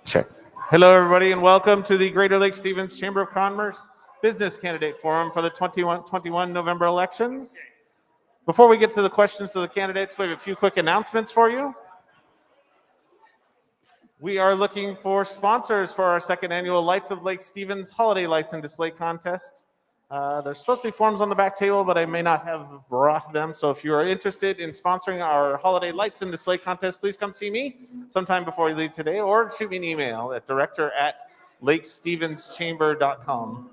Check. Hello, everybody, and welcome to the Greater Lake Stevens Chamber of Commerce Business Candidate Forum for the 2021 November elections. Before we get to the questions to the candidates, we have a few quick announcements for you. We are looking for sponsors for our second annual Lights of Lake Stevens Holiday Lights and Display Contest. There's supposed to be forms on the back table, but I may not have brought them. So if you are interested in sponsoring our Holiday Lights and Display Contest, please come see me sometime before you leave today, or shoot me an email at director@lakestevenschamber.com.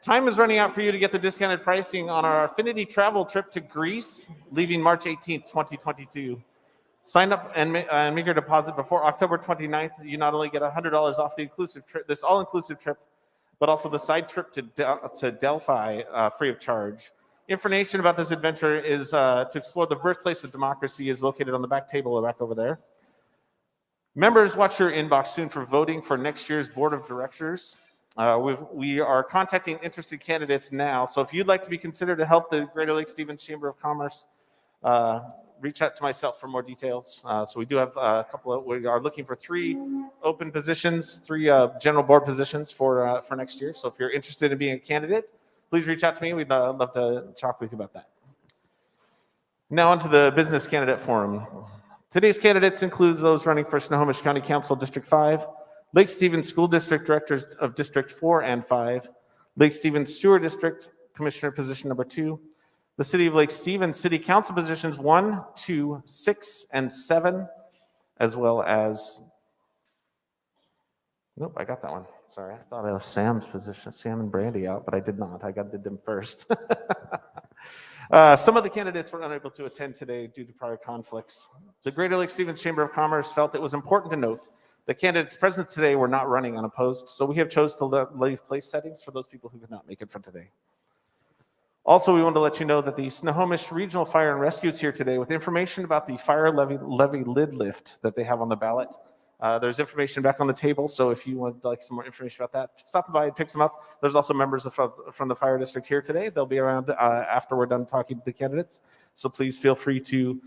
Time is running out for you to get the discounted pricing on our Affinity travel trip to Greece, leaving March 18th, 2022. Sign up and make your deposit before October 29th. You not only get $100 off the inclusive trip, this all-inclusive trip, but also the side trip to Delphi free of charge. Information about this adventure is to explore the birthplace of democracy is located on the back table back over there. Members, watch your inbox soon for voting for next year's board of directors. We are contacting interested candidates now, so if you'd like to be considered to help the Greater Lake Stevens Chamber of Commerce, reach out to myself for more details. So we do have a couple of, we are looking for 3 open positions, 3 general board positions for next year. So if you're interested in being a candidate, please reach out to me. We'd love to talk with you about that. Now on to the Business Candidate Forum. Today's candidates includes those running for Snohomish County Council District 5, Lake Stevens School District Directors of District 4 and 5, Lake Stevens Sewer District Commissioner position number 2, the City of Lake Stevens City Council positions 1, 2, 6, and 7, as well as, nope, I got that one. Sorry, I thought I was Sam's position, Sam and Brandy out, but I did not. I did them first. Some of the candidates were unable to attend today due to prior conflicts. The Greater Lake Stevens Chamber of Commerce felt it was important to note that candidates present today were not running unopposed, so we have chose to leave place settings for those people who could not make it for today. Also, we want to let you know that the Snohomish Regional Fire and Rescue is here today with information about the fire levy lid lift that they have on the ballot. There's information back on the table, so if you would like some more information about that, stop by and pick some up. There's also members from the fire district here today. They'll be around after we're done talking to the candidates, so please feel free to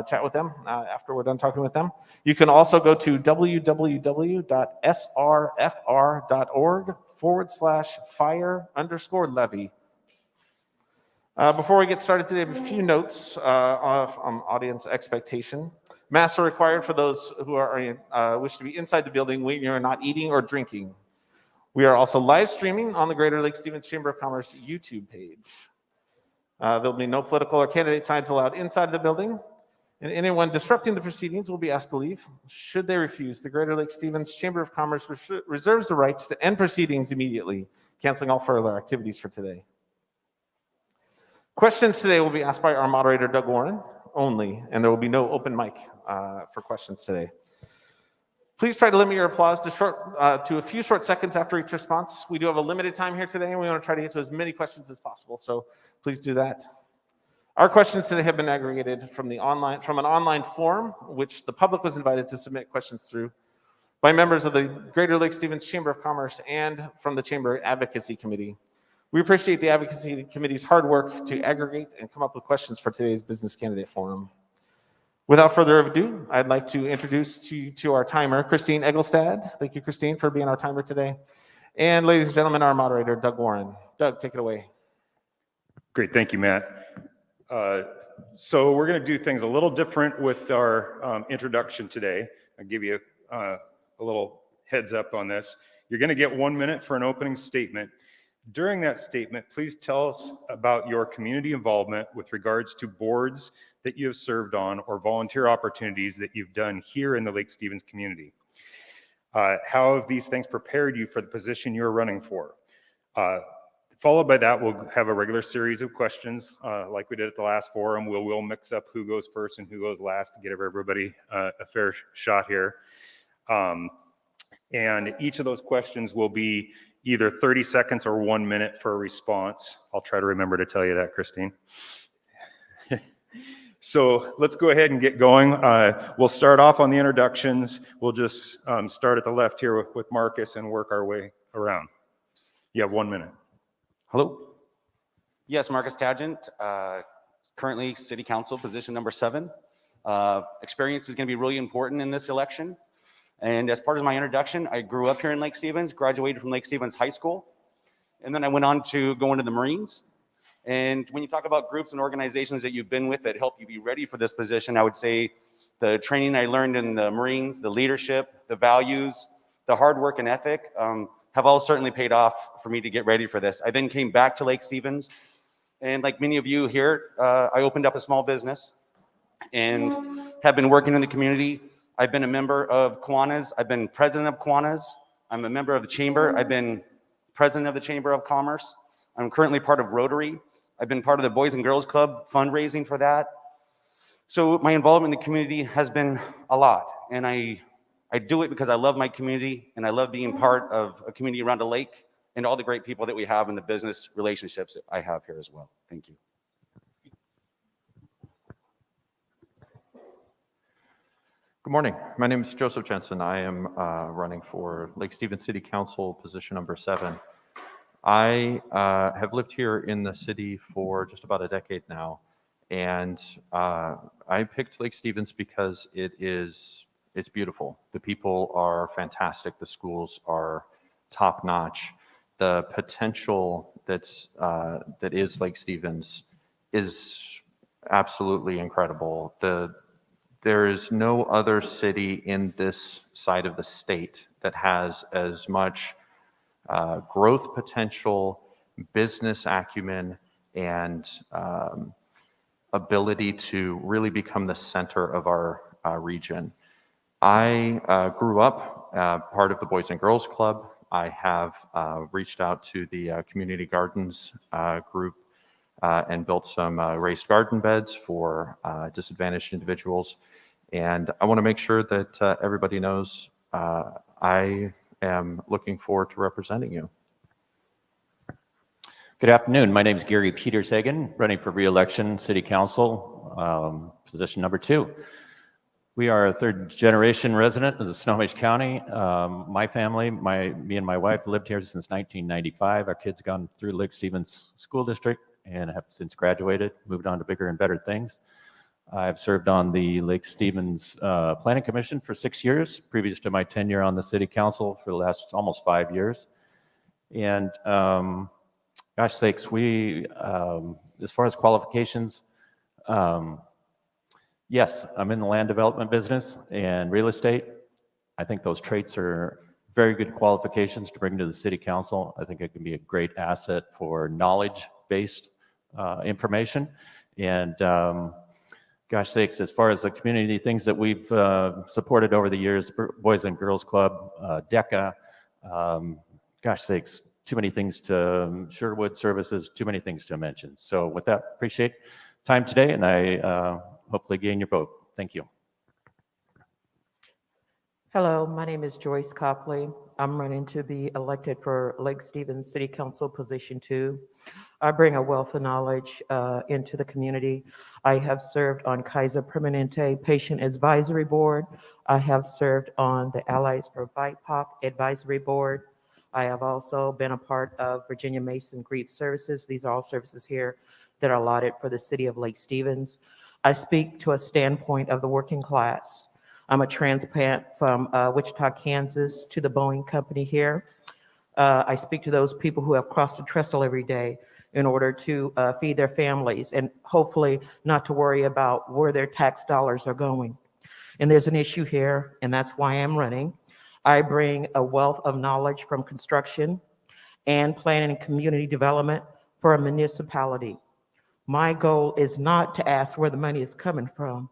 chat with them after we're done talking with them. You can also go to www.srfr.org/fire_levy. Before we get started today, a few notes on audience expectation. Masks are required for those who wish to be inside the building when you're not eating or drinking. We are also live streaming on the Greater Lake Stevens Chamber of Commerce YouTube page. There'll be no political or candidate signs allowed inside the building, and anyone disrupting the proceedings will be asked to leave. Should they refuse, the Greater Lake Stevens Chamber of Commerce reserves the right to end proceedings immediately, canceling all further activities for today. Questions today will be asked by our moderator, Doug Warren, only, and there will be no open mic for questions today. Please try to limit your applause to a few short seconds after each response. We do have a limited time here today, and we want to try to get to as many questions as possible, so please do that. Our questions today have been aggregated from an online forum, which the public was invited to submit questions through, by members of the Greater Lake Stevens Chamber of Commerce and from the Chamber Advocacy Committee. We appreciate the Advocacy Committee's hard work to aggregate and come up with questions for today's Business Candidate Forum. Without further ado, I'd like to introduce to our timer, Christine Egglestad. Thank you, Christine, for being our timer today. And ladies and gentlemen, our moderator, Doug Warren. Doug, take it away. Great, thank you, Matt. So we're going to do things a little different with our introduction today. I'll give you a little heads up on this. You're going to get 1 minute for an opening statement. During that statement, please tell us about your community involvement with regards to boards that you have served on or volunteer opportunities that you've done here in the Lake Stevens community. How have these things prepared you for the position you're running for? Followed by that, we'll have a regular series of questions like we did at the last forum. We'll mix up who goes first and who goes last to get everybody a fair shot here. And each of those questions will be either 30 seconds or 1 minute for a response. I'll try to remember to tell you that, Christine. So let's go ahead and get going. We'll start off on the introductions. We'll just start at the left here with Marcus and work our way around. You have 1 minute. Hello. Yes, Marcus Tagent, currently City Council, position number 7. Experience is going to be really important in this election. And as part of my introduction, I grew up here in Lake Stevens, graduated from Lake Stevens High School, and then I went on to go into the Marines. And when you talk about groups and organizations that you've been with that help you be ready for this position, I would say the training I learned in the Marines, the leadership, the values, the hard work and ethic have all certainly paid off for me to get ready for this. I then came back to Lake Stevens, and like many of you here, I opened up a small business and have been working in the community. I've been a member of Kiwanis. I've been president of Kiwanis. I'm a member of the Chamber. I've been president of the Chamber of Commerce. I'm currently part of Rotary. I've been part of the Boys and Girls Club fundraising for that. So my involvement in the community has been a lot. And I do it because I love my community and I love being part of a community around a lake and all the great people that we have in the business relationships that I have here as well. Thank you. Good morning. My name is Joseph Jensen. I am running for Lake Stevens City Council, position number 7. I have lived here in the city for just about a decade now, and I picked Lake Stevens because it's beautiful. The people are fantastic. The schools are top-notch. The potential that is Lake Stevens is absolutely incredible. There is no other city in this side of the state that has as much growth potential, business acumen, and ability to really become the center of our region. I grew up part of the Boys and Girls Club. I have reached out to the Community Gardens group and built some raised garden beds for disadvantaged individuals. And I want to make sure that everybody knows I am looking forward to representing you. Good afternoon. My name is Gary Peters-Hagen, running for re-election City Council, position number 2. We are a third-generation resident of Snohomish County. My family, me and my wife lived here since 1995. Our kids have gone through Lake Stevens School District and have since graduated, moved on to bigger and better things. I've served on the Lake Stevens Planning Commission for 6 years, previous to my tenure on the City Council for the last almost 5 years. And gosh sakes, we, as far as qualifications, yes, I'm in the land development business and real estate. I think those traits are very good qualifications to bring to the City Council. I think it can be a great asset for knowledge-based information. And gosh sakes, as far as the community things that we've supported over the years, Boys and Girls Club, DECA, gosh sakes, too many things to, Sherwood Services, too many things to mention. So with that, appreciate time today, and I hopefully gain your vote. Thank you. Hello, my name is Joyce Copley. I'm running to be elected for Lake Stevens City Council position 2. I bring a wealth of knowledge into the community. I have served on Kaiser Permanente Patient Advisory Board. I have served on the Allies for BIPOC Advisory Board. I have also been a part of Virginia Mason Grief Services. These are all services here that are allotted for the city of Lake Stevens. I speak to a standpoint of the working class. I'm a transplant from Wichita, Kansas to the Boeing company here. I speak to those people who have crossed the trestle every day in order to feed their families and hopefully not to worry about where their tax dollars are going. And there's an issue here, and that's why I'm running. I bring a wealth of knowledge from construction and planning and community development for a municipality. My goal is not to ask where the money is coming from.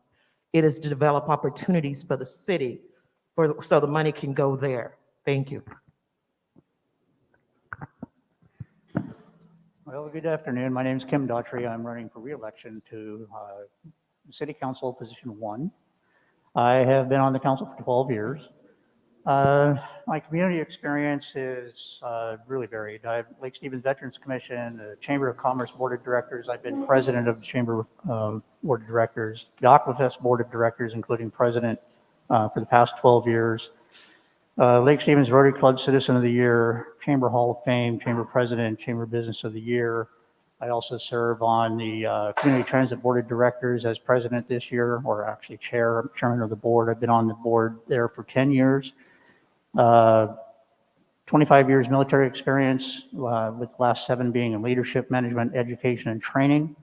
It is to develop opportunities for the city so the money can go there. Thank you. Well, good afternoon. My name is Kim Daughtry. I'm running for re-election to City Council Position 1. I have been on the council for 12 years. My community experience is really varied. I have Lake Stevens Veterans Commission, the Chamber of Commerce Board of Directors. I've been president of the Chamber Board of Directors, the Aquafest Board of Directors, including president for the past 12 years. Lake Stevens Rotary Club Citizen of the Year, Chamber Hall of Fame, Chamber President, Chamber Business of the Year. I also serve on the Community Transit Board of Directors as president this year, or actually chairman of the board. I've been on the board there for 10 years. 25 years military experience, with the last 7 being in leadership, management, education, and training.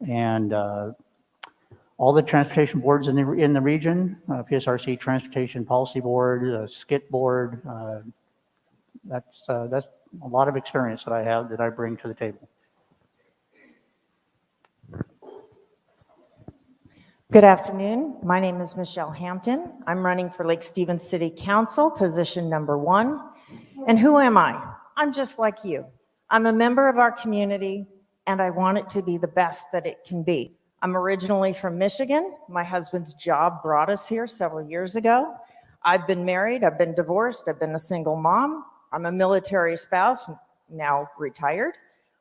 And all the transportation boards in the region, PSRC Transportation Policy Board, SKIT Board, that's a lot of experience that I have that I bring to the table. Good afternoon. My name is Michelle Hampton. I'm running for Lake Stevens City Council, position number 1. And who am I? I'm just like you. I'm a member of our community, and I want it to be the best that it can be. I'm originally from Michigan. My husband's job brought us here several years ago. I've been married, I've been divorced, I've been a single mom. I'm a military spouse, now retired.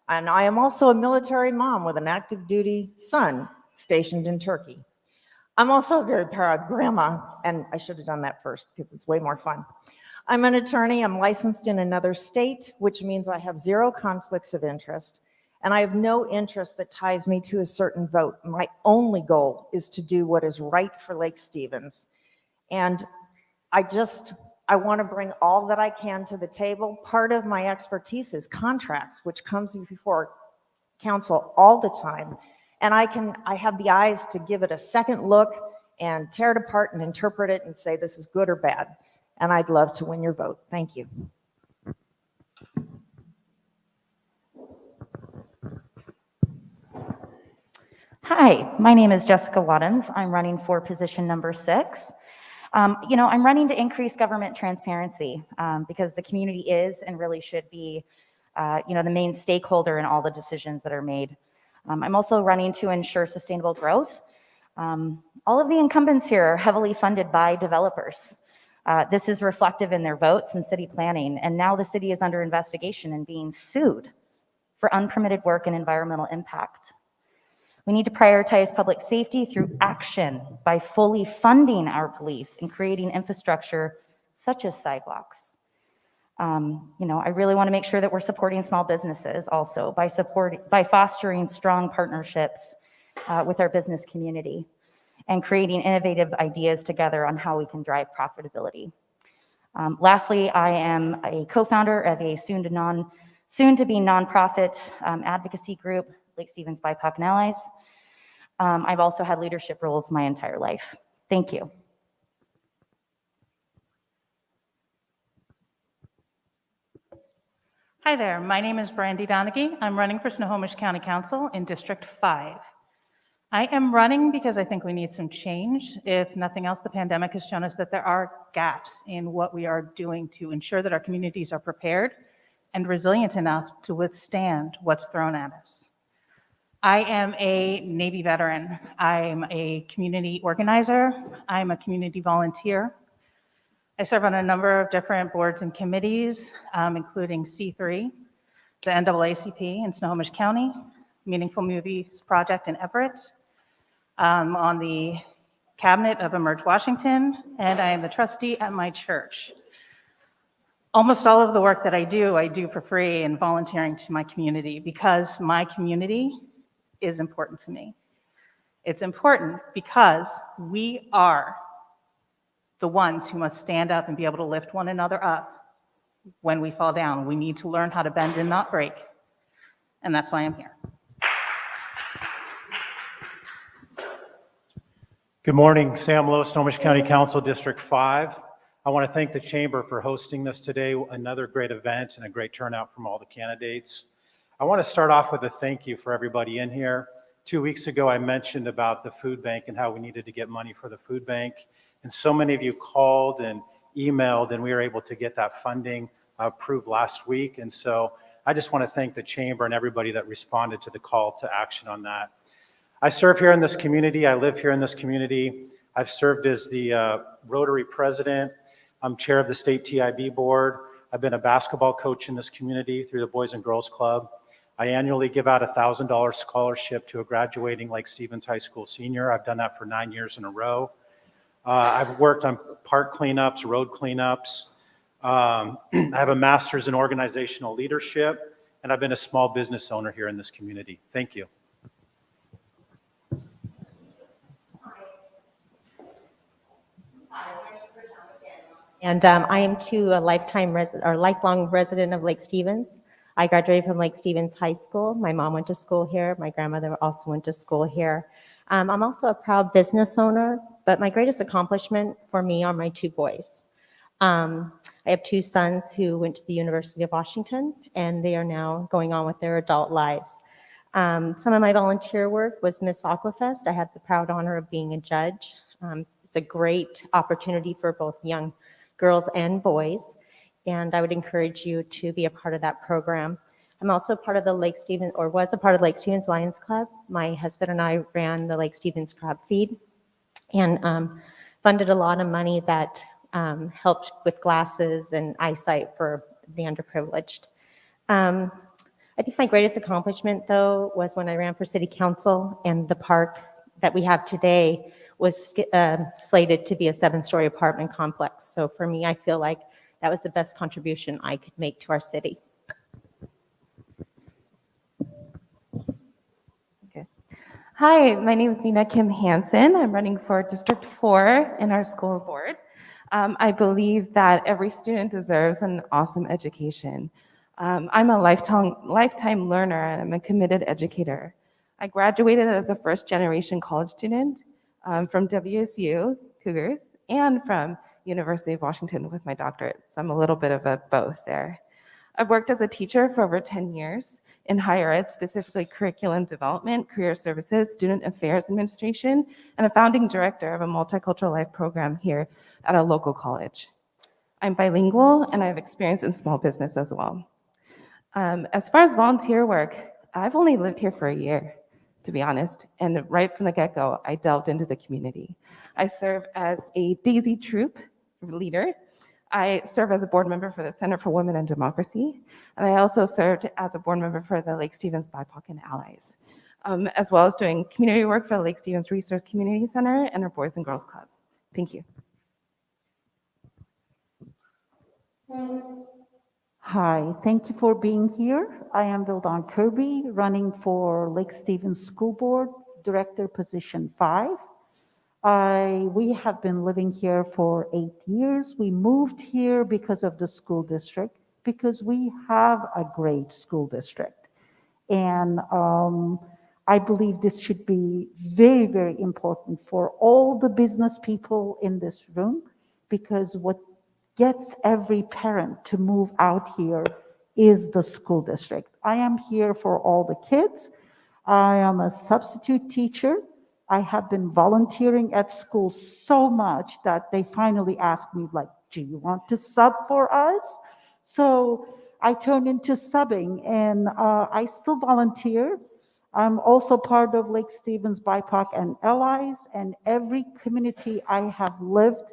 And I am also a military mom with an active duty son stationed in Turkey. I'm also a very proud grandma, and I should have done that first because it's way more fun. I'm an attorney, I'm licensed in another state, which means I have 0 conflicts of interest. And I have no interest that ties me to a certain vote. My only goal is to do what is right for Lake Stevens. And I want to bring all that I can to the table. Part of my expertise is contracts, which comes before council all the time. And I have the eyes to give it a second look and tear it apart and interpret it and say this is good or bad. And I'd love to win your vote. Thank you. Hi, my name is Jessica Waddens. I'm running for position number 6. I'm running to increase government transparency because the community is and really should be, the main stakeholder in all the decisions that are made. I'm also running to ensure sustainable growth. All of the incumbents here are heavily funded by developers. This is reflective in their votes and city planning, and now the city is under investigation and being sued for unpermitted work and environmental impact. We need to prioritize public safety through action by fully funding our police and creating infrastructure such as sidewalks. I really want to make sure that we're supporting small businesses also by fostering strong partnerships with our business community and creating innovative ideas together on how we can drive profitability. Lastly, I am a co-founder of a soon-to-be nonprofit advocacy group, Lake Stevens BIPOC and Allies. I've also had leadership roles my entire life. Thank you. Hi there, my name is Brandy Donaghy. I'm running for Snohomish County Council in District 5. I am running because I think we need some change. If nothing else, the pandemic has shown us that there are gaps in what we are doing to ensure that our communities are prepared and resilient enough to withstand what's thrown at us. I am a Navy veteran. I'm a community organizer. I'm a community volunteer. I serve on a number of different boards and committees, including C3, the NAACP in Snohomish County, Meaningful Movies Project in Everett, on the cabinet of Emerge Washington, and I am the trustee at my church. Almost all of the work that I do for free and volunteering to my community because my community is important to me. It's important because we are the ones who must stand up and be able to lift one another up when we fall down. We need to learn how to bend and not break. And that's why I'm here. Good morning, Sam Lowe, Snohomish County Council, District 5. I want to thank the Chamber for hosting this today, another great event and a great turnout from all the candidates. I want to start off with a thank you for everybody in here. 2 weeks ago, I mentioned about the food bank and how we needed to get money for the food bank. And so many of you called and emailed, and we were able to get that funding approved last week. And so I just want to thank the Chamber and everybody that responded to the call to action on that. I serve here in this community. I live here in this community. I've served as the Rotary president. I'm chair of the state TIB board. I've been a basketball coach in this community through the Boys and Girls Club. I annually give out a $1,000 scholarship to a graduating Lake Stevens High School senior. I've done that for 9 years in a row. I've worked on park cleanups, road cleanups. I have a master's in organizational leadership, and I've been a small business owner here in this community. Thank you. And I am too a lifelong resident of Lake Stevens. I graduated from Lake Stevens High School. My mom went to school here. My grandmother also went to school here. I'm also a proud business owner, but my greatest accomplishment for me are my 2 boys. I have 2 sons who went to the University of Washington, and they are now going on with their adult lives. Some of my volunteer work was Miss Aquafest. I had the proud honor of being a judge. It's a great opportunity for both young girls and boys, and I would encourage you to be a part of that program. I'm also part of the Lake Stevens, or was a part of Lake Stevens Lions Club. My husband and I ran the Lake Stevens Crab Feed and funded a lot of money that helped with glasses and eyesight for the underprivileged. I think my greatest accomplishment, though, was when I ran for city council, and the park that we have today was slated to be a 7-story apartment complex. So for me, I feel like that was the best contribution I could make to our city. Okay. Hi, my name is Nina Kim Hansen. I'm running for District 4 in our school board. I believe that every student deserves an awesome education. I'm a lifetime learner, and I'm a committed educator. I graduated as a first-generation college student from WSU Cougars and from University of Washington with my doctorate. So I'm a little bit of a both there. I've worked as a teacher for over 10 years in higher ed, specifically curriculum development, career services, student affairs administration, and a founding director of a multicultural life program here at a local college. I'm bilingual, and I have experience in small business as well. As far as volunteer work, I've only lived here for a year, to be honest, and right from the get-go, I delved into the community. I serve as a Daisy Troop leader. I serve as a board member for the Center for Women and Democracy, and I also served as a board member for the Lake Stevens BIPOC and Allies, as well as doing community work for the Lake Stevens Resource Community Center and our Boys and Girls Club. Thank you. Hi, thank you for being here. I am Vildan Kirby, running for Lake Stevens School Board, Director, Position 5. We have been living here for 8 years. We moved here because of the school district, because we have a great school district. And I believe this should be very, very important for all the business people in this room, because what gets every parent to move out here is the school district. I am here for all the kids. I am a substitute teacher. I have been volunteering at school so much that they finally asked me, like, do you want to sub for us? So I turned into subbing, and I still volunteer. I'm also part of Lake Stevens BIPOC and Allies, and every community I have lived,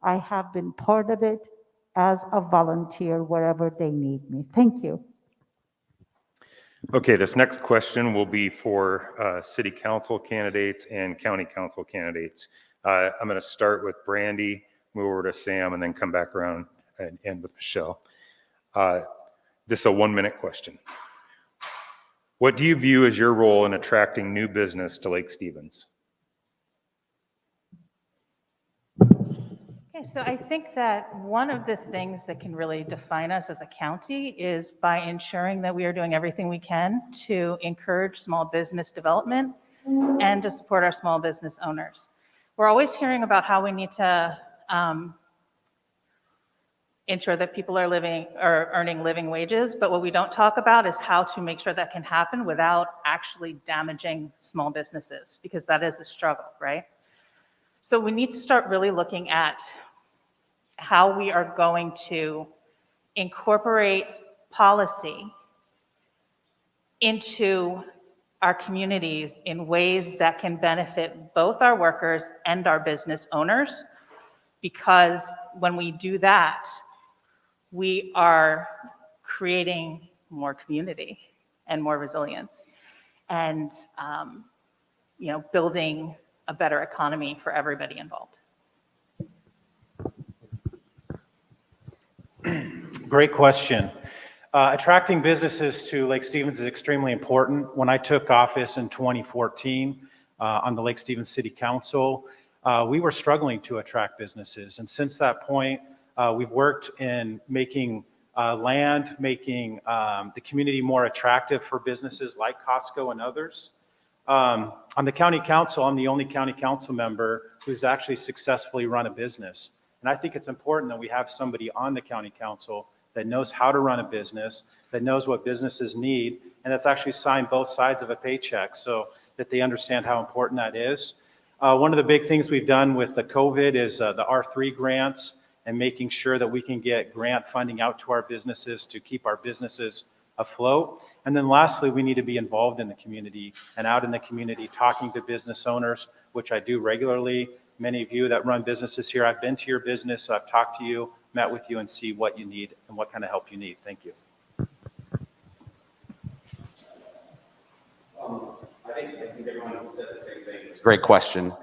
I have been part of it as a volunteer wherever they need me. Thank you. Okay, this next question will be for city council candidates and county council candidates. I'm going to start with Brandy, move over to Sam, and then come back around and end with Michelle. This is a 1-minute question. What do you view as your role in attracting new business to Lake Stevens? Okay, so I think that one of the things that can really define us as a county is by ensuring that we are doing everything we can to encourage small business development and to support our small business owners. We're always hearing about how we need to ensure that people are earning living wages, but what we don't talk about is how to make sure that can happen without actually damaging small businesses, because that is a struggle, right? So we need to start really looking at how we are going to incorporate policy into our communities in ways that can benefit both our workers and our business owners, because when we do that, we are creating more community and more resilience and building a better economy for everybody involved. Great question. Attracting businesses to Lake Stevens is extremely important. When I took office in 2014 on the Lake Stevens City Council, we were struggling to attract businesses. And since that point, we've worked in making land, making the community more attractive for businesses like Costco and others. On the county council, I'm the only county council member who's actually successfully run a business. And I think it's important that we have somebody on the county council that knows how to run a business, that knows what businesses need, and that's actually signed both sides of a paycheck so that they understand how important that is. One of the big things we've done with the COVID is the R3 grants and making sure that we can get grant funding out to our businesses to keep our businesses afloat. And then lastly, we need to be involved in the community and out in the community talking to business owners, which I do regularly. Many of you that run businesses here, I've been to your business, I've talked to you, met with you, and see what you need and what kind of help you need. Thank you. I think everyone said the same thing. Great question.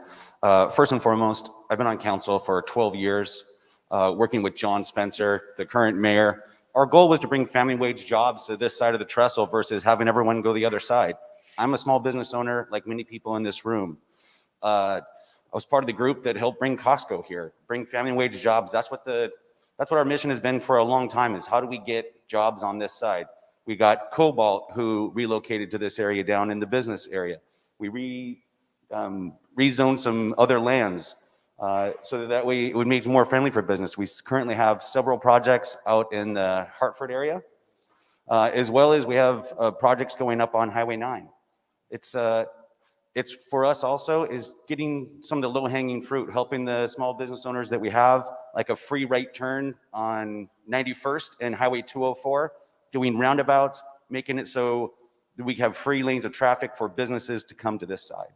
First and foremost, I've been on council for 12 years, working with John Spencer, the current mayor. Our goal was to bring family wage jobs to this side of the trestle versus having everyone go the other side. I'm a small business owner, like many people in this room. I was part of the group that helped bring Costco here, bring family wage jobs. That's what our mission has been for a long time, is how do we get jobs on this side? We got Cobalt, who relocated to this area down in the business area. We rezoned some other lands so that way it would make it more friendly for business. We currently have several projects out in the Hartford area, as well as we have projects going up on Highway 9. It's for us also is getting some of the low-hanging fruit, helping the small business owners that we have, like a free right turn on 91st and Highway 204, doing roundabouts, making it so that we have free lanes of traffic for businesses to come to this side.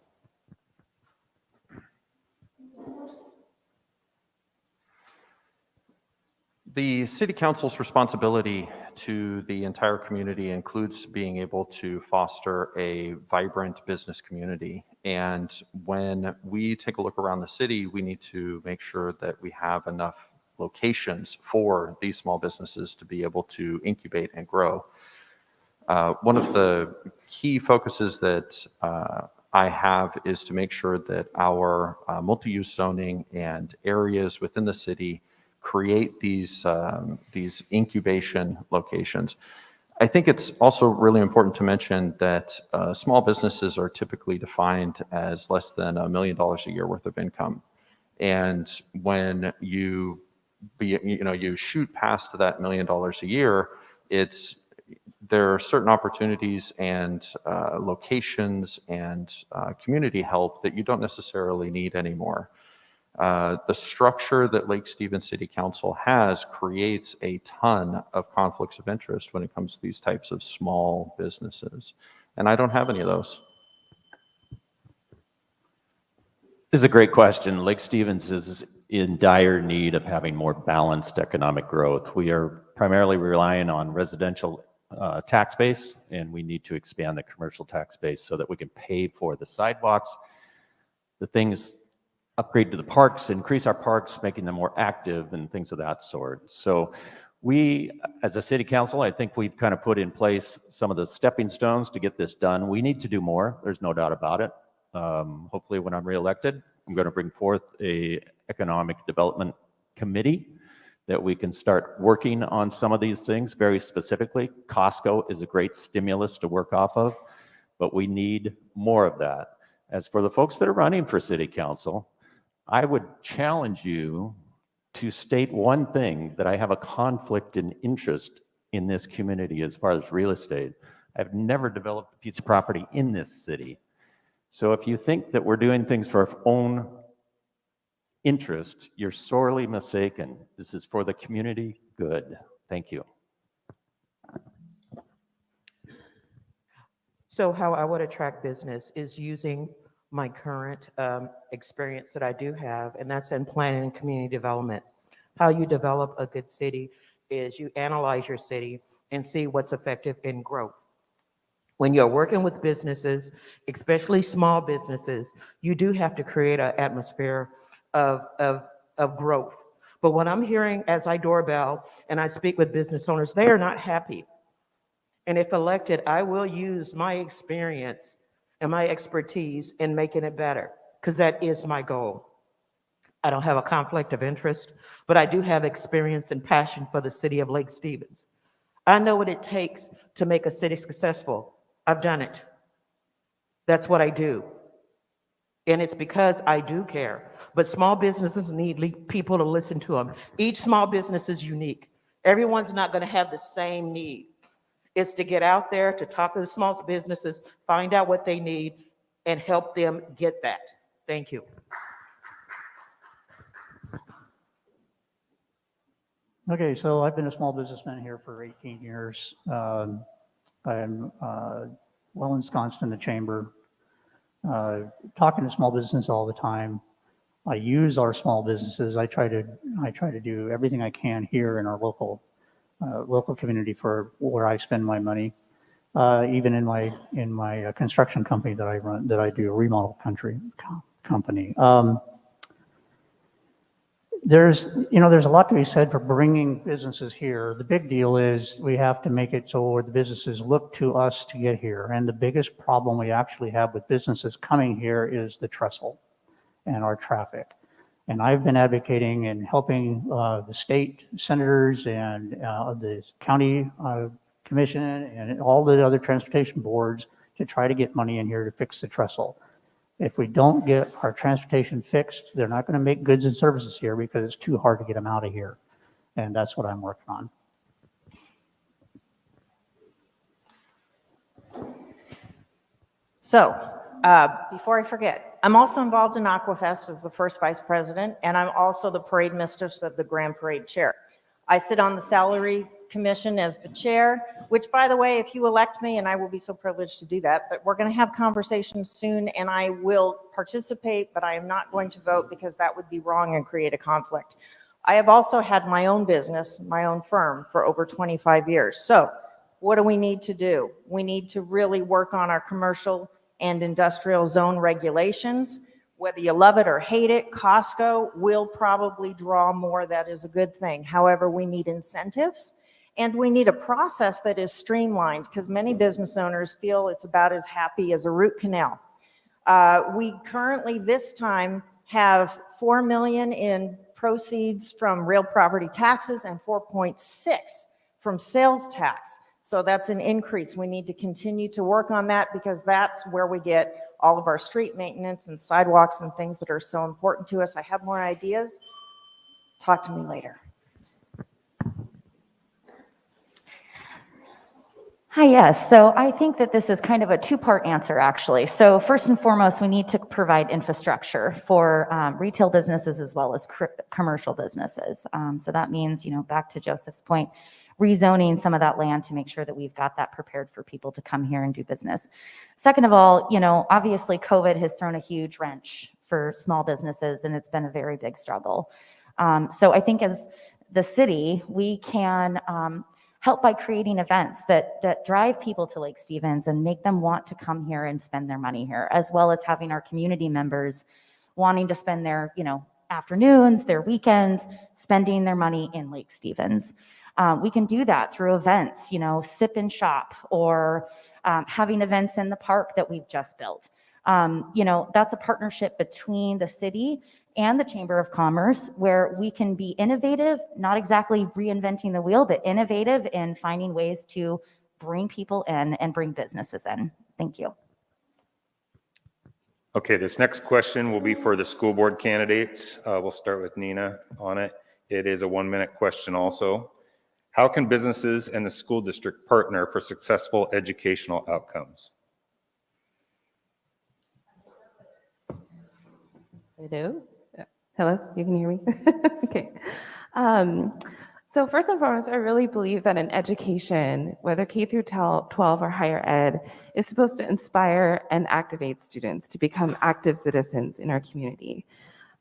The City Council's responsibility to the entire community includes being able to foster a vibrant business community. And when we take a look around the city, we need to make sure that we have enough locations for these small businesses to be able to incubate and grow. One of the key focuses that I have is to make sure that our multi-use zoning and areas within the city create these incubation locations. I think it's also really important to mention that small businesses are typically defined as less than $1 million a year worth of income. And when you shoot past that $1 million a year, there are certain opportunities and locations and community help that you don't necessarily need anymore. The structure that Lake Stevens City Council has creates a ton of conflicts of interest when it comes to these types of small businesses. And I don't have any of those. This is a great question. Lake Stevens is in dire need of having more balanced economic growth. We are primarily relying on residential tax base, and we need to expand the commercial tax base so that we can pay for the sidewalks, the things, upgrade to the parks, increase our parks, making them more active and things of that sort. So we, as a city council, I think we've kind of put in place some of the stepping stones to get this done. We need to do more. There's no doubt about it. Hopefully when I'm reelected, I'm going to bring forth a economic development committee that we can start working on some of these things very specifically. Costco is a great stimulus to work off of, but we need more of that. As for the folks that are running for city council, I would challenge you to state one thing, that I have a conflict in interest in this community as far as real estate. I've never developed a piece of property in this city. So if you think that we're doing things for our own interest, you're sorely mistaken. This is for the community good. Thank you. So how I would attract business is using my current experience that I do have, and that's in planning and community development. How you develop a good city is you analyze your city and see what's effective in growth. When you're working with businesses, especially small businesses, you do have to create an atmosphere of growth. But what I'm hearing as I doorbell and I speak with business owners, they are not happy. And if elected, I will use my experience and my expertise in making it better, because that is my goal. I don't have a conflict of interest, but I do have experience and passion for the city of Lake Stevens. I know what it takes to make a city successful. I've done it. That's what I do. And it's because I do care. But small businesses need people to listen to them. Each small business is unique. Everyone's not going to have the same need. It's to get out there, to talk to the small businesses, find out what they need, and help them get that. Thank you. Okay, so I've been a small businessman here for 18 years. I'm well ensconced in the chamber, talking to small business all the time. I use our small businesses. I try to do everything I can here in our local community for where I spend my money. Even in my construction company that I run, that I do, a remodel company. There's a lot to be said for bringing businesses here. The big deal is we have to make it so the businesses look to us to get here. And the biggest problem we actually have with businesses coming here is the trestle and our traffic. And I've been advocating and helping the state senators and the county commission and all the other transportation boards to try to get money in here to fix the trestle. If we don't get our transportation fixed, they're not going to make goods and services here because it's too hard to get them out of here. And that's what I'm working on. So, before I forget, I'm also involved in Aquafest as the first vice president, and I'm also the parade mistress of the Grand Parade chair. I sit on the salary commission as the chair, which, by the way, if you elect me, and I will be so privileged to do that, but we're going to have conversations soon, and I will participate, but I am not going to vote because that would be wrong and create a conflict. I have also had my own business, my own firm for over 25 years. So what do we need to do? We need to really work on our commercial and industrial zone regulations. Whether you love it or hate it, Costco will probably draw more. That is a good thing. However, we need incentives and we need a process that is streamlined, because many business owners feel it's about as happy as a root canal. We currently this time have $4 million in proceeds from real property taxes and 4.6 from sales tax. So that's an increase. We need to continue to work on that because that's where we get all of our street maintenance and sidewalks and things that are so important to us. I have more ideas. Talk to me later. Hi, yes. So I think that this is kind of a two-part answer, actually. So first and foremost, we need to provide infrastructure for retail businesses as well as commercial businesses. So that means, back to Joseph's point, rezoning some of that land to make sure that we've got that prepared for people to come here and do business. Second of all, obviously COVID has thrown a huge wrench for small businesses, and it's been a very big struggle. So I think as the city, we can help by creating events that drive people to Lake Stevens and make them want to come here and spend their money here, as well as having our community members wanting to spend their, afternoons, their weekends, spending their money in Lake Stevens. We can do that through events, sip and shop, or having events in the park that we've just built. That's a partnership between the city and the Chamber of Commerce, where we can be innovative, not exactly reinventing the wheel, but innovative in finding ways to bring people in and bring businesses in. Thank you. Okay, this next question will be for the school board candidates. We'll start with Nina on it. It is a 1-minute question also. How can businesses and the school district partner for successful educational outcomes? Hello? Hello, you can hear me? Okay. So first and foremost, I really believe that in education, whether K through 12 or higher ed, is supposed to inspire and activate students to become active citizens in our community.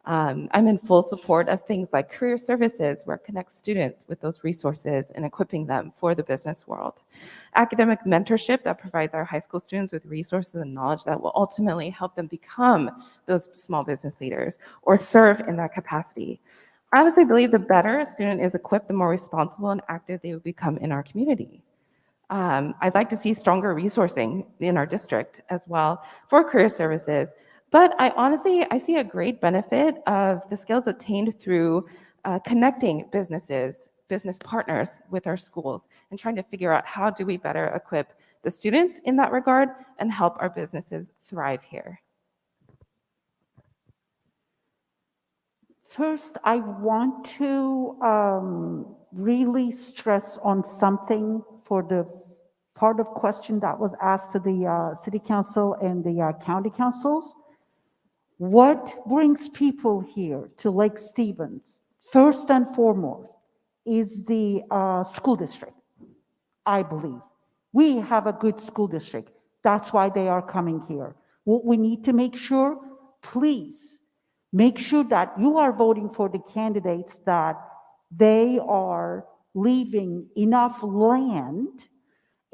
I'm in full support of things like career services, where it connects students with those resources and equipping them for the business world. Academic mentorship that provides our high school students with resources and knowledge that will ultimately help them become those small business leaders or serve in that capacity. I honestly believe the better a student is equipped, the more responsible and active they will become in our community. I'd like to see stronger resourcing in our district as well for career services. But I see a great benefit of the skills attained through connecting businesses, business partners with our schools and trying to figure out how do we better equip the students in that regard and help our businesses thrive here. First, I want to really stress on something for the part of question that was asked to the city council and the county councils. What brings people here to Lake Stevens, first and foremost, is the school district, I believe. We have a good school district. That's why they are coming here. What we need to make sure, please, make sure that you are voting for the candidates that they are leaving enough land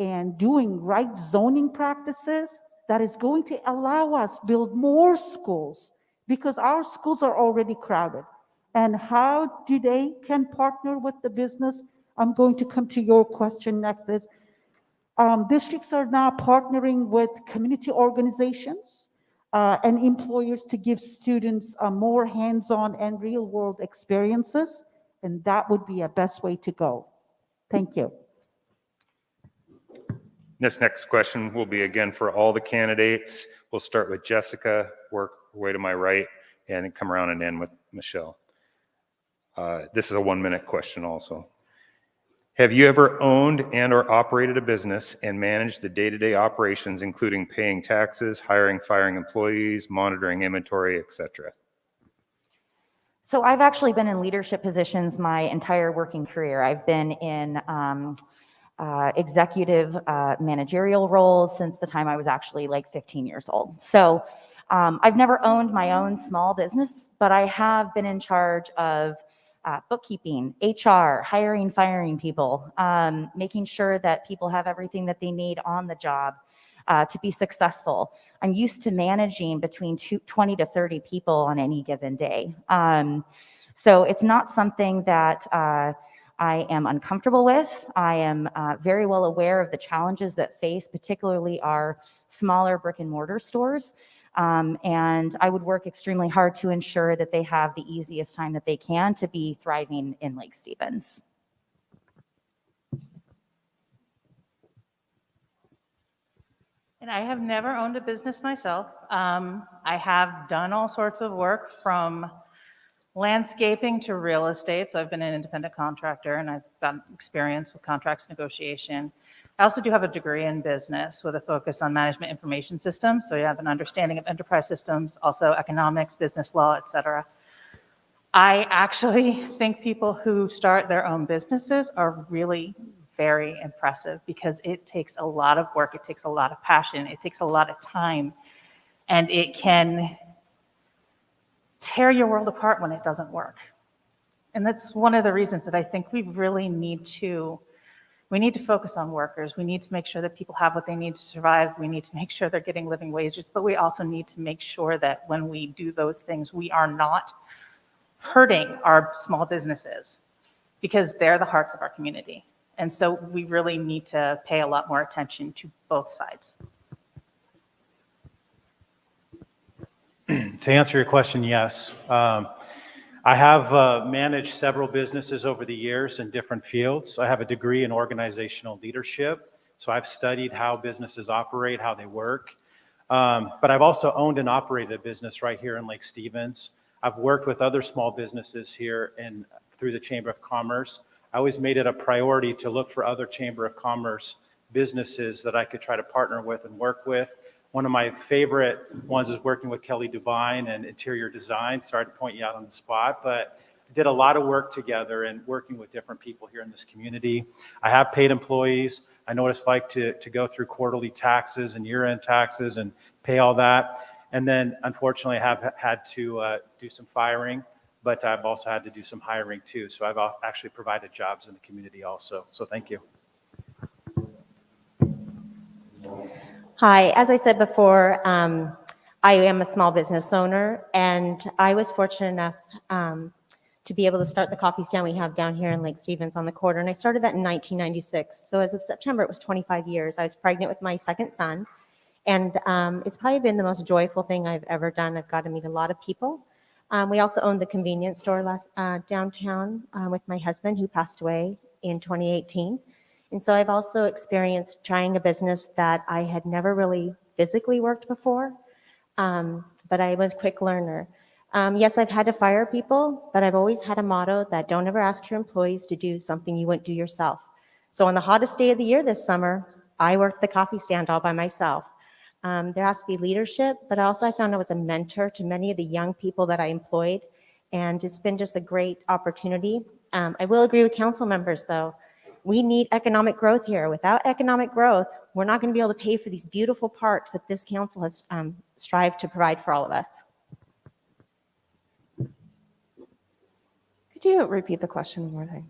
and doing right zoning practices that is going to allow us build more schools, because our schools are already crowded. And how do they can partner with the business? I'm going to come to your question next. Is districts are now partnering with community organizations and employers to give students more hands-on and real-world experiences, and that would be a best way to go. Thank you. This next question will be again for all the candidates. We'll start with Jessica, work her way to my right, and then come around and end with Michelle. This is a 1-minute question also. Have you ever owned and or operated a business and managed the day-to-day operations, including paying taxes, hiring, firing employees, monitoring inventory, etc.? So I've actually been in leadership positions my entire working career. I've been in executive managerial roles since the time I was actually like 15 years old. So I've never owned my own small business, but I have been in charge of bookkeeping, HR, hiring, firing people, making sure that people have everything that they need on the job to be successful. I'm used to managing between 20 to 30 people on any given day. So it's not something that I am uncomfortable with. I am very well aware of the challenges that face particularly our smaller brick and mortar stores. And I would work extremely hard to ensure that they have the easiest time that they can to be thriving in Lake Stevens. And I have never owned a business myself. I have done all sorts of work from landscaping to real estate. So I've been an independent contractor and I've got experience with contracts negotiation. I also do have a degree in business with a focus on management information systems. So you have an understanding of enterprise systems, also economics, business law, etc. I actually think people who start their own businesses are really very impressive because it takes a lot of work, it takes a lot of passion, it takes a lot of time, and it can tear your world apart when it doesn't work. And that's one of the reasons that I think we really need to focus on workers. We need to make sure that people have what they need to survive. We need to make sure they're getting living wages, but we also need to make sure that when we do those things, we are not hurting our small businesses because they're the hearts of our community. And so we really need to pay a lot more attention to both sides. To answer your question, yes. I have managed several businesses over the years in different fields. I have a degree in organizational leadership, so I've studied how businesses operate, how they work. But I've also owned and operated a business right here in Lake Stevens. I've worked with other small businesses here and through the Chamber of Commerce. I always made it a priority to look for other Chamber of Commerce businesses that I could try to partner with and work with. One of my favorite ones is working with Kelly Dubine and interior design. Sorry to point you out on the spot, but did a lot of work together and working with different people here in this community. I have paid employees. I know what it's like to go through quarterly taxes and year-end taxes and pay all that. And then unfortunately I have had to do some firing, but I've also had to do some hiring too. So I've actually provided jobs in the community also. So thank you. Hi, as I said before, I am a small business owner, and I was fortunate enough to be able to start the coffee stand we have down here in Lake Stevens on the corner, and I started that in 1996. So as of September, it was 25 years. I was pregnant with my second son, and it's probably been the most joyful thing I've ever done. I've got to meet a lot of people. We also owned the convenience store downtown with my husband, who passed away in 2018. And so I've also experienced trying a business that I had never really physically worked before, but I was a quick learner. Yes, I've had to fire people, but I've always had a motto that don't ever ask your employees to do something you wouldn't do yourself. So on the hottest day of the year this summer, I worked the coffee stand all by myself. There has to be leadership, but also I found I was a mentor to many of the young people that I employed, and it's been just a great opportunity. I will agree with council members, though. We need economic growth here. Without economic growth, we're not going to be able to pay for these beautiful parks that this council has strived to provide for all of us. Could you repeat the question one more time?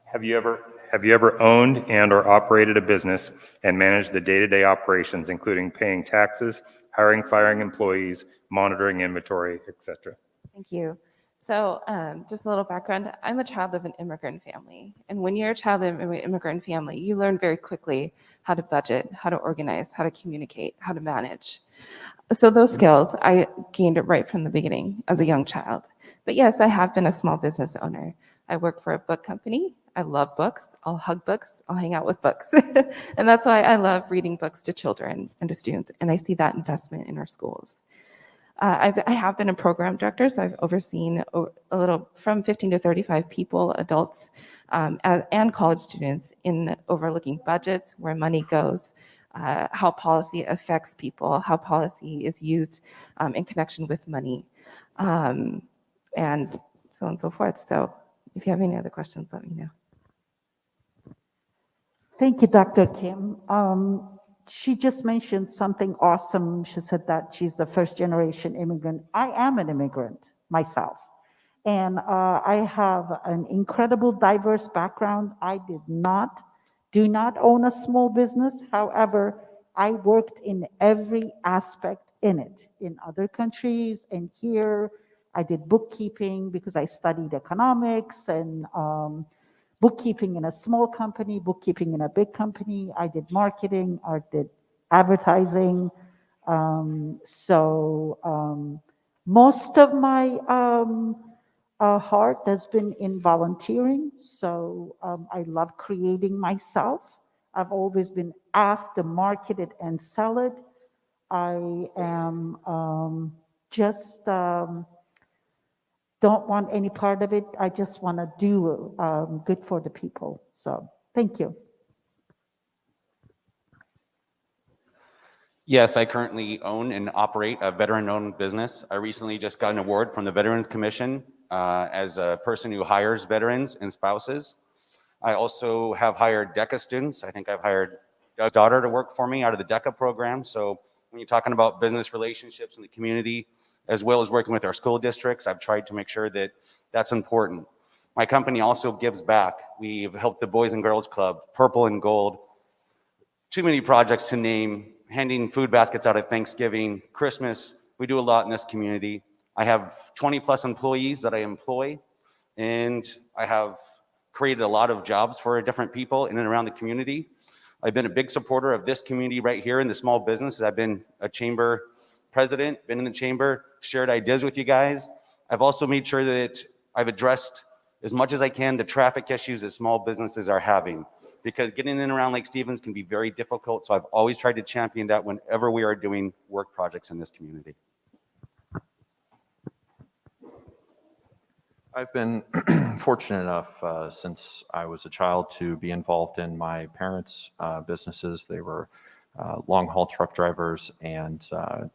Have you ever owned and or operated a business and managed the day-to-day operations, including paying taxes, hiring, firing employees, monitoring inventory, etc.? Thank you. So just a little background, I'm a child of an immigrant family. And when you're a child of an immigrant family, you learn very quickly how to budget, how to organize, how to communicate, how to manage. So those skills, I gained it right from the beginning as a young child. But yes, I have been a small business owner. I work for a book company. I love books. I'll hug books. I'll hang out with books. And that's why I love reading books to children and to students. And I see that investment in our schools. I have been a program director, so I've overseen a little from 15 to 35 people, adults, and college students in overlooking budgets, where money goes, how policy affects people, how policy is used in connection with money, and so on and so forth. So if you have any other questions, let me know. Thank you, Dr. Kim. She just mentioned something awesome. She said that she's the first generation immigrant. I am an immigrant myself. And I have an incredible diverse background. I do not own a small business. However, I worked in every aspect in it. In other countries and here, I did bookkeeping because I studied economics and bookkeeping in a small company, bookkeeping in a big company. I did marketing, I did advertising. Most of my heart has been in volunteering. So I love creating myself. I've always been asked to market it and sell it. I am don't want any part of it. I just want to do good for the people. So thank you. Yes, I currently own and operate a veteran-owned business. I recently just got an award from the Veterans Commission as a person who hires veterans and spouses. I also have hired DECA students. I think I've hired a daughter to work for me out of the DECA program. So when you're talking about business relationships in the community, as well as working with our school districts, I've tried to make sure that that's important. My company also gives back. We've helped the Boys and Girls Club, Purple and Gold, too many projects to name, handing food baskets out at Thanksgiving, Christmas. We do a lot in this community. I have 20 plus employees that I employ, and I have created a lot of jobs for different people in and around the community. I've been a big supporter of this community right here in the small business. I've been a chamber president, been in the chamber, shared ideas with you guys, I've also made sure that I've addressed as much as I can the traffic issues that small businesses are having, because getting in and around Lake Stevens can be very difficult. So I've always tried to champion that whenever we are doing work projects in this community. I've been fortunate enough since I was a child to be involved in my parents' businesses. They were long-haul truck drivers, and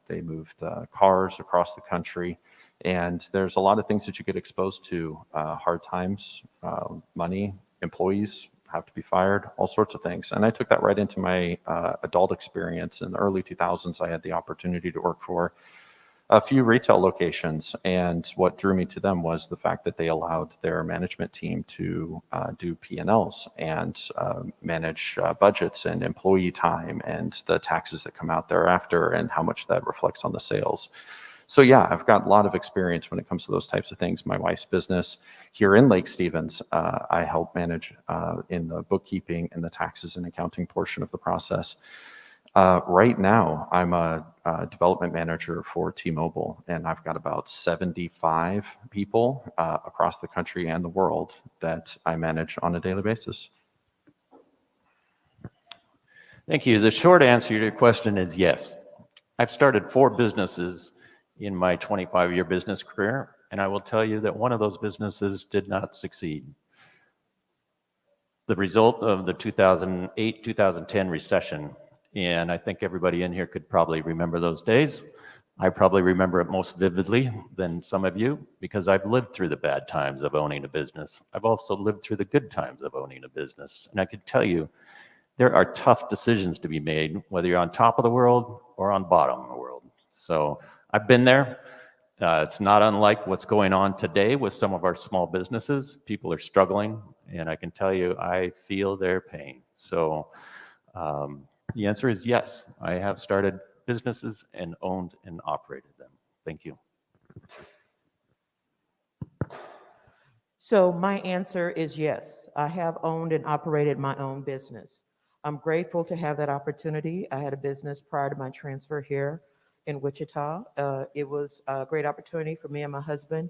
they moved cars across the country. And there's a lot of things that you get exposed to, hard times, money, employees have to be fired, all sorts of things. And I took that right into my adult experience. In the early 2000s, I had the opportunity to work for a few retail locations. And what drew me to them was the fact that they allowed their management team to do P&Ls and manage budgets and employee time and the taxes that come out thereafter and how much that reflects on the sales. So yeah, I've got a lot of experience when it comes to those types of things. My wife's business here in Lake Stevens, I help manage in the bookkeeping and the taxes and accounting portion of the process. Right now, I'm a development manager for T-Mobile, and I've got about 75 people across the country and the world that I manage on a daily basis. Thank you. The short answer to your question is yes. I've started 4 businesses in my 25-year business career, and I will tell you that one of those businesses did not succeed. The result of the 2008-2010 recession, and I think everybody in here could probably remember those days. I probably remember it most vividly than some of you because I've lived through the bad times of owning a business. I've also lived through the good times of owning a business. And I could tell you, there are tough decisions to be made, whether you're on top of the world or on bottom of the world. So I've been there. It's not unlike what's going on today with some of our small businesses. People are struggling, and I can tell you, I feel their pain. So the answer is yes. I have started businesses and owned and operated them. Thank you. So my answer is yes. I have owned and operated my own business. I'm grateful to have that opportunity. I had a business prior to my transfer here in Wichita. It was a great opportunity for me and my husband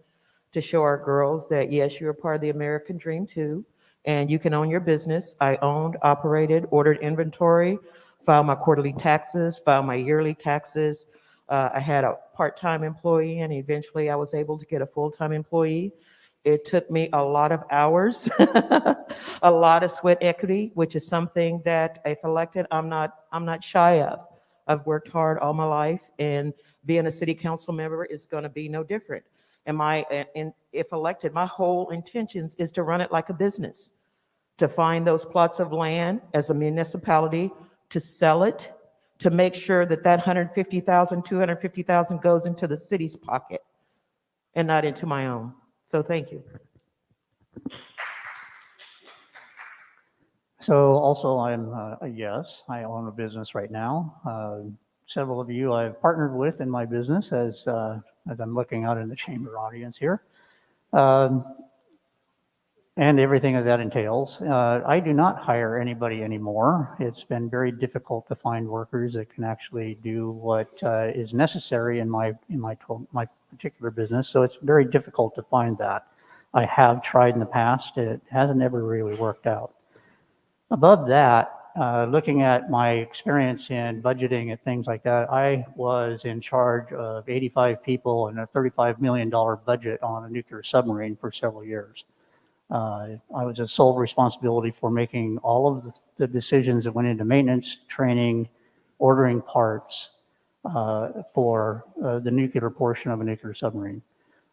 to show our girls that, yes, you're a part of the American dream too, and you can own your business. I owned, operated, ordered inventory, filed my quarterly taxes, filed my yearly taxes. I had a part-time employee, and eventually I was able to get a full-time employee. It took me a lot of hours, a lot of sweat equity, which is something that if elected, I'm not shy of. I've worked hard all my life, and being a city council member is going to be no different. And if elected, my whole intentions is to run it like a business, to find those plots of land as a municipality, to sell it, to make sure that that 150,000, 250,000 goes into the city's pocket and not into my own. So thank you. So also I'm a yes, I own a business right now. Several of you I've partnered with in my business as I'm looking out in the chamber audience here. And everything that entails. I do not hire anybody anymore. It's been very difficult to find workers that can actually do what is necessary in my particular business. So it's very difficult to find that. I have tried in the past. It hasn't ever really worked out. Above that, looking at my experience in budgeting and things like that, I was in charge of 85 people and a $35 million budget on a nuclear submarine for several years. I was a sole responsibility for making all of the decisions that went into maintenance, training, ordering parts for the nuclear portion of a nuclear submarine.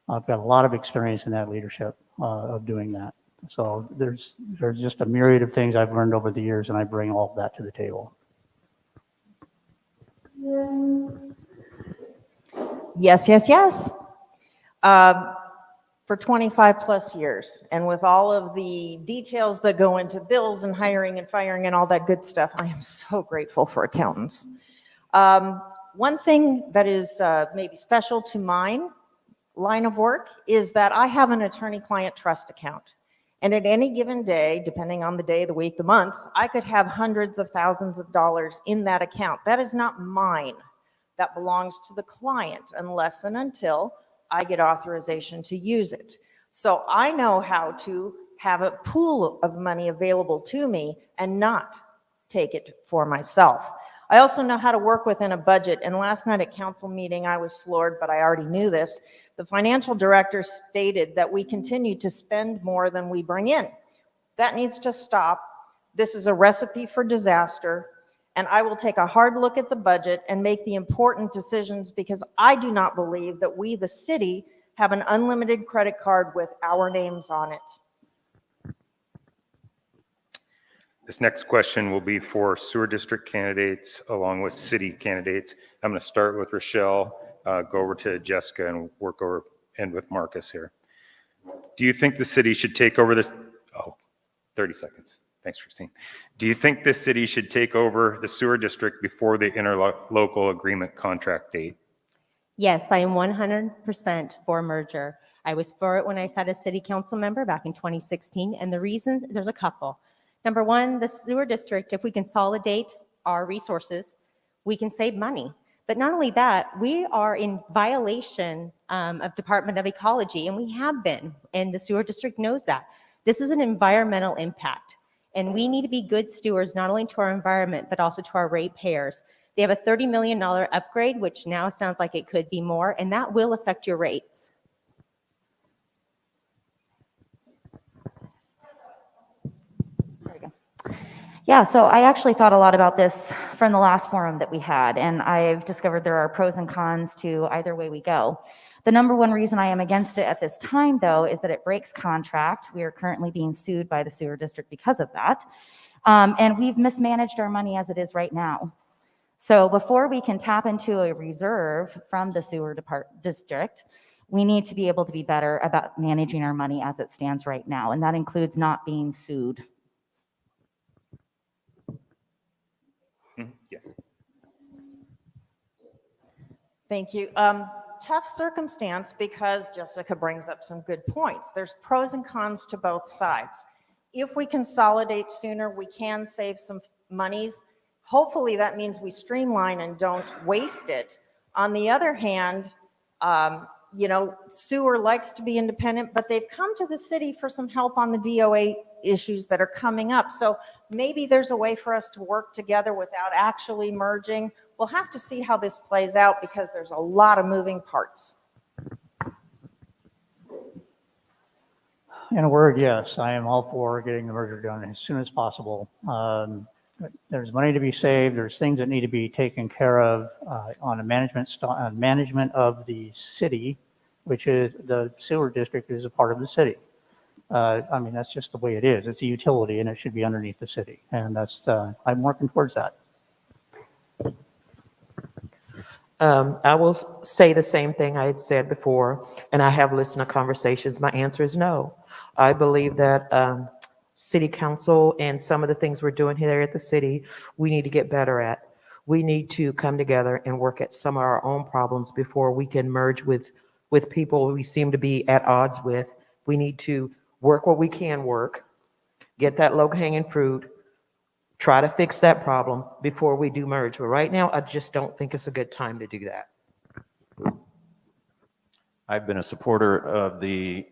I've got a lot of experience in that leadership of doing that. So there's just a myriad of things I've learned over the years, and I bring all of that to the table. Yes, yes, yes. For 25 plus years, and with all of the details that go into bills and hiring and firing and all that good stuff, I am so grateful for accountants. One thing that is maybe special to mine line of work is that I have an attorney-client trust account. And at any given day, depending on the day, the week, the month, I could have hundreds of thousands of dollars in that account. That is not mine. That belongs to the client unless and until I get authorization to use it. So I know how to have a pool of money available to me and not take it for myself. I also know how to work within a budget, and last night at council meeting, I was floored, but I already knew this. The financial director stated that we continue to spend more than we bring in. That needs to stop. This is a recipe for disaster, and I will take a hard look at the budget and make the important decisions, because I do not believe that we, the city, have an unlimited credit card with our names on it. This next question will be for sewer district candidates along with city candidates. I'm going to start with Rochelle, go over to Jessica, and work over end with Marcus here. Do you think the city should take over this? 30 seconds. Thanks, Christine. Do you think the city should take over the sewer district before the interlocal agreement contract date? Yes, I am 100% for a merger. I was for it when I sat as city council member back in 2016, and the reason, there's a couple. Number one, the sewer district, if we consolidate our resources, we can save money. But not only that, we are in violation of Department of Ecology, and we have been, and the sewer district knows that. This is an environmental impact, and we need to be good stewards, not only to our environment, but also to our ratepayers. They have a $30 million upgrade, which now sounds like it could be more, and that will affect your rates. Yeah, so I actually thought a lot about this from the last forum that we had, and I've discovered there are pros and cons to either way we go. The number one reason I am against it at this time, though, is that it breaks contract. We are currently being sued by the sewer district because of that, and we've mismanaged our money as it is right now. So before we can tap into a reserve from the sewer district, we need to be able to be better about managing our money as it stands right now, and that includes not being sued. Yes. Thank you. Tough circumstance, because Jessica brings up some good points. There's pros and cons to both sides. If we consolidate sooner, we can save some monies. Hopefully that means we streamline and don't waste it. On the other hand, sewer likes to be independent, but they've come to the city for some help on the DOA issues that are coming up. So maybe there's a way for us to work together without actually merging. We'll have to see how this plays out, because there's a lot of moving parts. In a word, yes, I am all for getting the merger done as soon as possible. There's money to be saved. There's things that need to be taken care of on a management of the city, which is the sewer district is a part of the city. I mean, that's just the way it is. It's a utility, and it should be underneath the city. And that's I'm working towards that. I will say the same thing I had said before, and I have listened to conversations. My answer is no. I believe that city council and some of the things we're doing here at the city, we need to get better at. We need to come together and work at some of our own problems before we can merge with people we seem to be at odds with. We need to work what we can work, get that low-hanging fruit, try to fix that problem before we do merge. But right now, I just don't think it's a good time to do that. I've been a supporter of the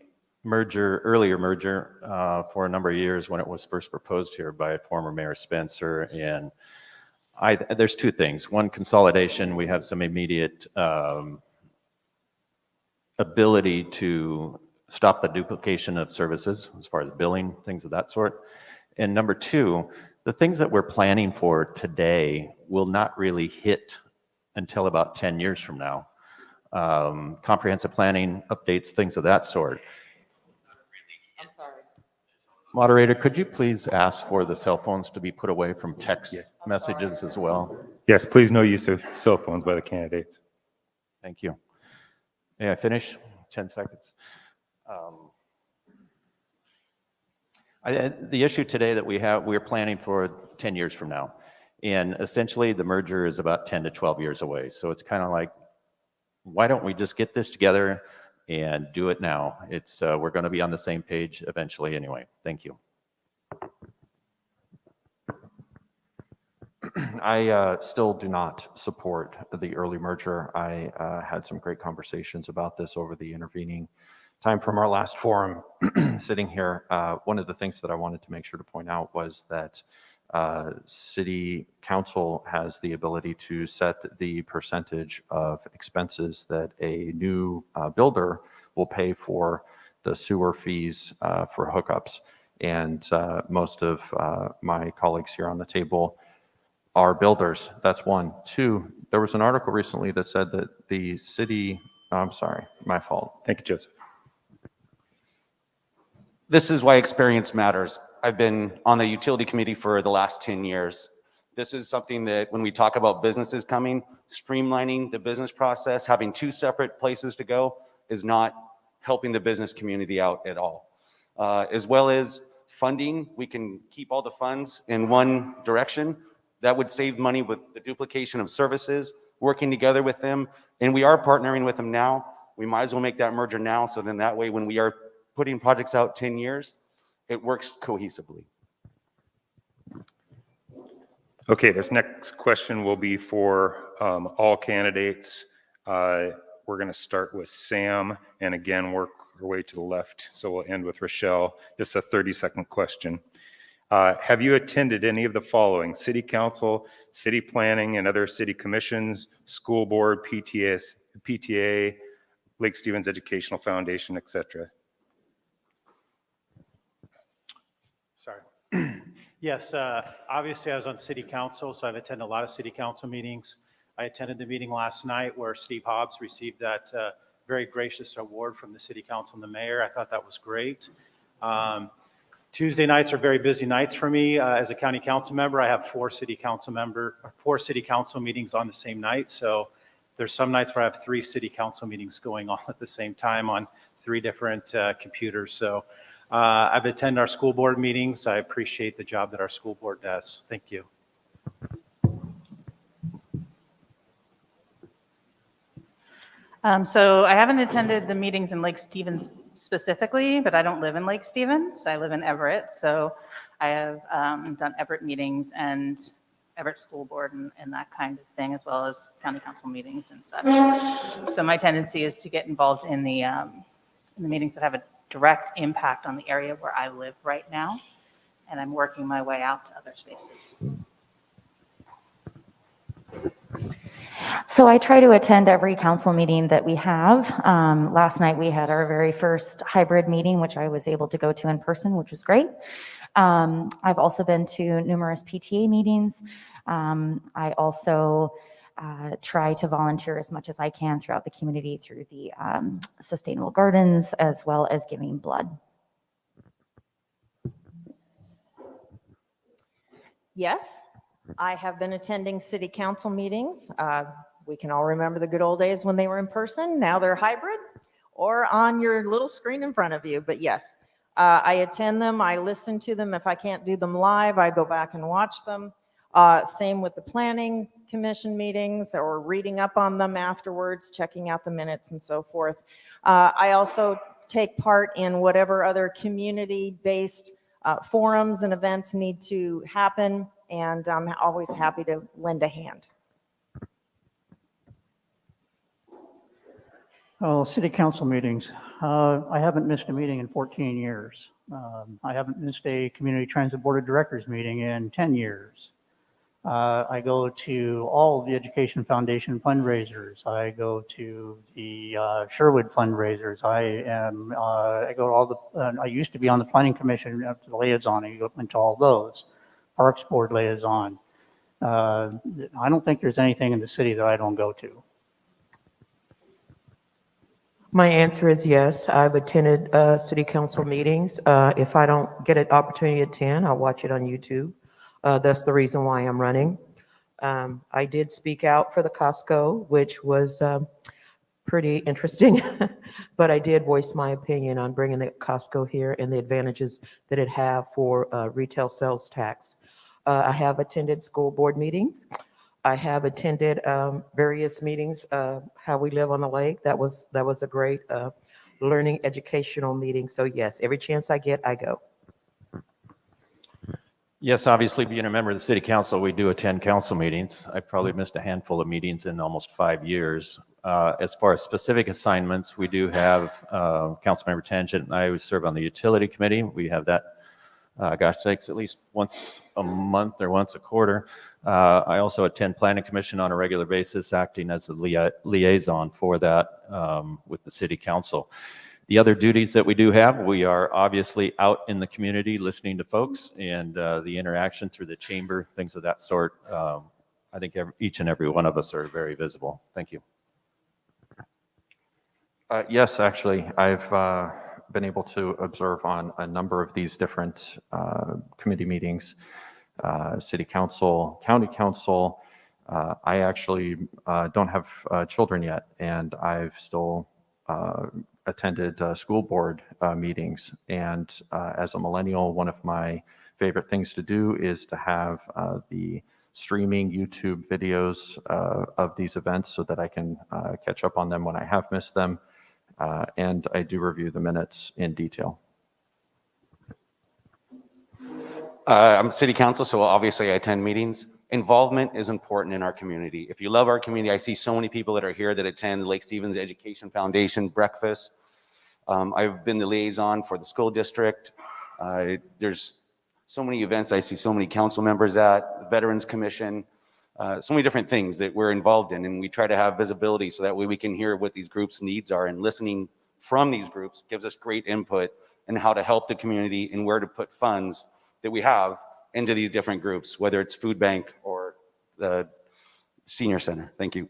earlier merger for a number of years when it was first proposed here by former Mayor Spencer. And there's two things. One, consolidation. We have some immediate ability to stop the duplication of services as far as billing, things of that sort. And number two, the things that we're planning for today will not really hit until about 10 years from now. Comprehensive planning, updates, things of that sort. I'm sorry. Moderator, could you please ask for the cell phones to be put away from text messages as well? Yes, please, no use of cell phones by the candidates. Thank you. May I finish? 10 seconds. The issue today that we're planning for 10 years from now. And essentially the merger is about 10 to 12 years away. So it's kind of like, why don't we just get this together and do it now? We're going to be on the same page eventually anyway. Thank you. I still do not support the early merger. I had some great conversations about this over the intervening time from our last forum sitting here. One of the things that I wanted to make sure to point out was that City Council has the ability to set the percentage of expenses that a new builder will pay for the sewer fees for hookups. And most of my colleagues here on the table are builders. That's one. Two, there was an article recently that said that the city, I'm sorry, my fault. Thank you, Joseph. This is why experience matters. I've been on the utility committee for the last 10 years. This is something that when we talk about businesses coming, streamlining the business process, having two separate places to go is not helping the business community out at all. As well as funding, we can keep all the funds in one direction. That would save money with the duplication of services, working together with them. And we are partnering with them now. We might as well make that merger now. So then that way, when we are putting projects out 10 years, it works cohesively. Okay, this next question will be for all candidates. We're going to start with Sam, and again, work our way to the left. So we'll end with Rochelle. This is a 30-second question. Have you attended any of the following: City Council, City Planning, and other city commissions, school board, PTA, Lake Stevens Educational Foundation, etc.? Sorry. Yes, obviously I was on city council, so I've attended a lot of city council meetings. I attended the meeting last night where Steve Hobbs received that very gracious award from the city council and the mayor. I thought that was great. Tuesday nights are very busy nights for me. As a county council member, I have four city council meetings on the same night. So there's some nights where I have 3 city council meetings going on at the same time on 3 different computers. So I've attended our school board meetings. I appreciate the job that our school board does. Thank you. So I haven't attended the meetings in Lake Stevens specifically, but I don't live in Lake Stevens. I live in Everett. So I have done Everett meetings and Everett School Board and that kind of thing, as well as county council meetings and such. So my tendency is to get involved in the meetings that have a direct impact on the area where I live right now, and I'm working my way out to other spaces. So I try to attend every council meeting that we have. Last night we had our very first hybrid meeting, which I was able to go to in person, which was great. I've also been to numerous PTA meetings. I also try to volunteer as much as I can throughout the community through the sustainable gardens, as well as giving blood. Yes, I have been attending city council meetings. We can all remember the good old days when they were in person. Now they're hybrid or on your little screen in front of you. But yes, I attend them. I listen to them. If I can't do them live, I go back and watch them. Same with the planning commission meetings, or reading up on them afterwards, checking out the minutes and so forth. I also take part in whatever other community-based forums and events need to happen, and I'm always happy to lend a hand. Oh, city council meetings. I haven't missed a meeting in 14 years. I haven't missed a community transit board of directors meeting in 10 years. I go to all of the Education Foundation fundraisers. I go to the Sherwood fundraisers. I go to all the, I used to be on the planning commission after the liaison. I went to all those. Parks board liaison. I don't think there's anything in the city that I don't go to. My answer is yes. I've attended city council meetings. If I don't get an opportunity to attend, I'll watch it on YouTube. That's the reason why I'm running. I did speak out for the Costco, which was pretty interesting, but I did voice my opinion on bringing the Costco here and the advantages that it have for retail sales tax. I have attended school board meetings. I have attended various meetings, how we live on the lake. That was a great learning educational meeting. So yes, every chance I get, I go. Yes, obviously, being a member of the city council, we do attend council meetings. I've probably missed a handful of meetings in almost 5 years. As far as specific assignments, we do have Councilmember Tangent and I who serve on the utility committee. We have that, gosh sakes, at least once a month or once a quarter. I also attend planning commission on a regular basis, acting as the liaison for that with the city council. The other duties that we do have, we are obviously out in the community listening to folks, and the interaction through the chamber, things of that sort. I think each and every one of us are very visible. Thank you. Yes, actually, I've been able to observe on a number of these different committee meetings, city council, county council. I actually don't have children yet, and I've still attended school board meetings. And as a millennial, one of my favorite things to do is to have the streaming YouTube videos of these events so that I can catch up on them when I have missed them. And I do review the minutes in detail. I'm city council, so obviously I attend meetings. Involvement is important in our community. If you love our community, I see so many people that are here that attend Lake Stevens Education Foundation breakfast. I've been the liaison for the school district. There's so many events I see so many council members at, the Veterans Commission, so many different things that we're involved in, and we try to have visibility so that way we can hear what these groups' needs are, and listening from these groups gives us great input in how to help the community and where to put funds that we have into these different groups, whether it's food bank or the senior center. Thank you.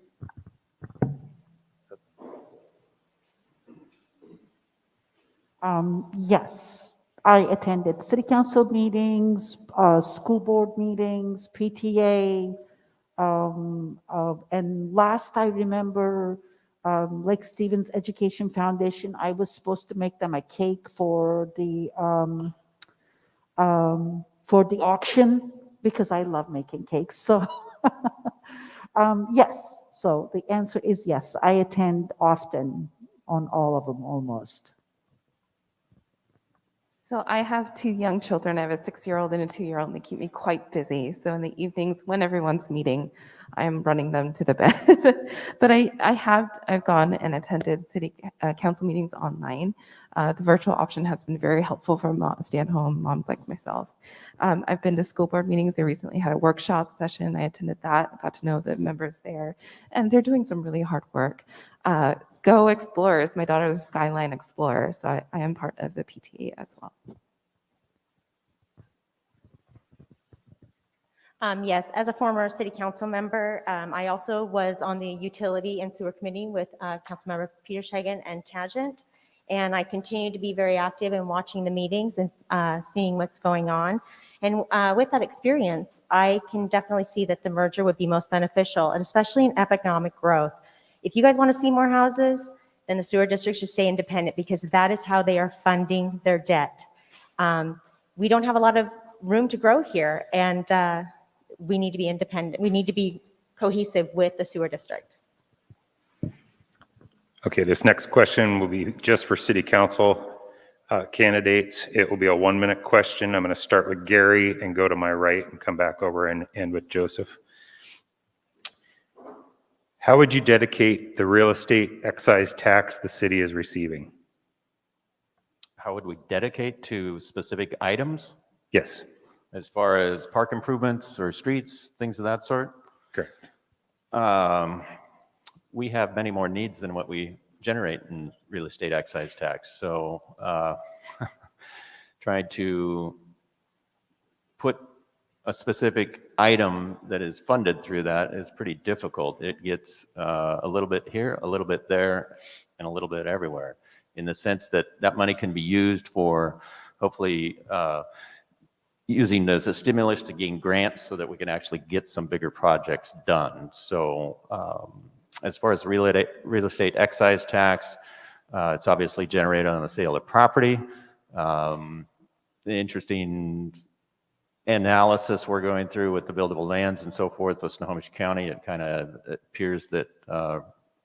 Yes, I attended city council meetings, school board meetings, PTA, and last I remember, Lake Stevens Education Foundation, I was supposed to make them a cake for the auction because I love making cakes. So yes, so the answer is yes. I attend often on all of them almost. So I have 2 young children. I have a 6-year-old and a 2-year-old, and they keep me quite busy. So in the evenings, when everyone's meeting, I'm running them to the bed. But I've gone and attended city council meetings online. The virtual option has been very helpful for stay-at-home moms like myself. I've been to school board meetings. They recently had a workshop session. I attended that, got to know the members there, and they're doing some really hard work. Go Explorers. My daughter is a Skyline Explorer, so I am part of the PTA as well. Yes, as a former city council member, I also was on the Utility and Sewer Committee with Councilmember Peter Shagan and Tangent, and I continue to be very active in watching the meetings and seeing what's going on. And with that experience, I can definitely see that the merger would be most beneficial, and especially in economic growth. If you guys want to see more houses, then the sewer district should stay independent because that is how they are funding their debt. We don't have a lot of room to grow here, and we need to be independent. We need to be cohesive with the sewer district. Okay, this next question will be just for city council candidates. It will be a 1-minute question. I'm going to start with Gary and go to my right and come back over and end with Joseph. How would you dedicate the real estate excise tax the city is receiving? How would we dedicate to specific items? Yes. As far as park improvements or streets, things of that sort? Correct. We have many more needs than what we generate in real estate excise tax. So trying to put a specific item that is funded through that is pretty difficult. It gets a little bit here, a little bit there, and a little bit everywhere, in the sense that that money can be used for hopefully using as a stimulus to gain grants so that we can actually get some bigger projects done. So as far as real estate excise tax, it's obviously generated on the sale of property. The interesting analysis we're going through with the buildable lands and so forth with Snohomish County, it kind of appears that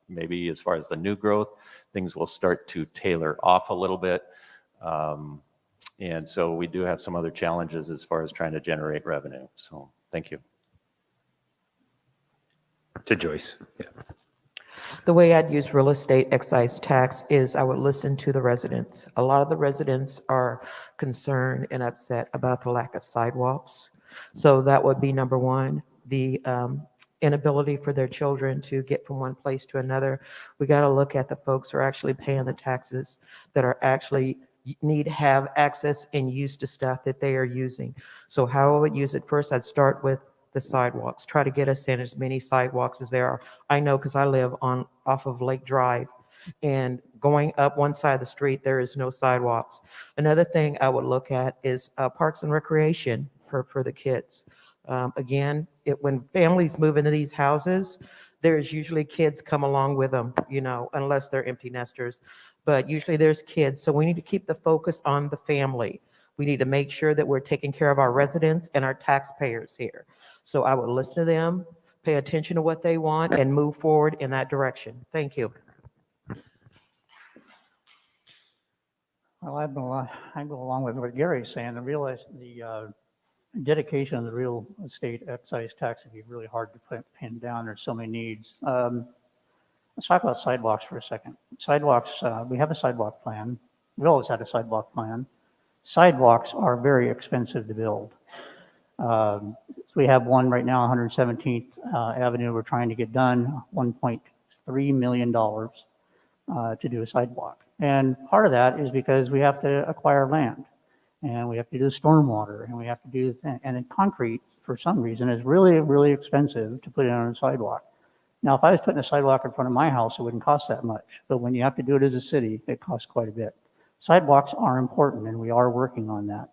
maybe as far as the new growth, things will start to tailor off a little bit. And so we do have some other challenges as far as trying to generate revenue. So thank you. To Joyce. Yeah. The way I'd use real estate excise tax is I would listen to the residents. A lot of the residents are concerned and upset about the lack of sidewalks. So that would be number one. The inability for their children to get from one place to another. We got to look at the folks who are actually paying the taxes, that are actually need to have access and use to stuff that they are using. So how I would use it, first I'd start with the sidewalks, try to get us in as many sidewalks as there are. I know because I live off of Lake Drive, and going up one side of the street, there is no sidewalks. Another thing I would look at is parks and recreation for the kids. Again, when families move into these houses, there's usually kids come along with them, unless they're empty nesters, but usually there's kids. So we need to keep the focus on the family. We need to make sure that we're taking care of our residents and our taxpayers here. So I would listen to them, pay attention to what they want, and move forward in that direction. Thank you. Well, I go along with what Gary's saying and realize the dedication of the real estate excise tax would be really hard to pin down. There's so many needs. Let's talk about sidewalks for a second. Sidewalks, we have a sidewalk plan. We always had a sidewalk plan. Sidewalks are very expensive to build. So we have one right now, 117th Avenue. We're trying to get done, $1.3 million to do a sidewalk. And part of that is because we have to acquire land, and we have to do stormwater, and we have to do, and then concrete, for some reason, is really, really expensive to put in on a sidewalk. Now, if I was putting a sidewalk in front of my house, it wouldn't cost that much. But when you have to do it as a city, it costs quite a bit. Sidewalks are important, and we are working on that.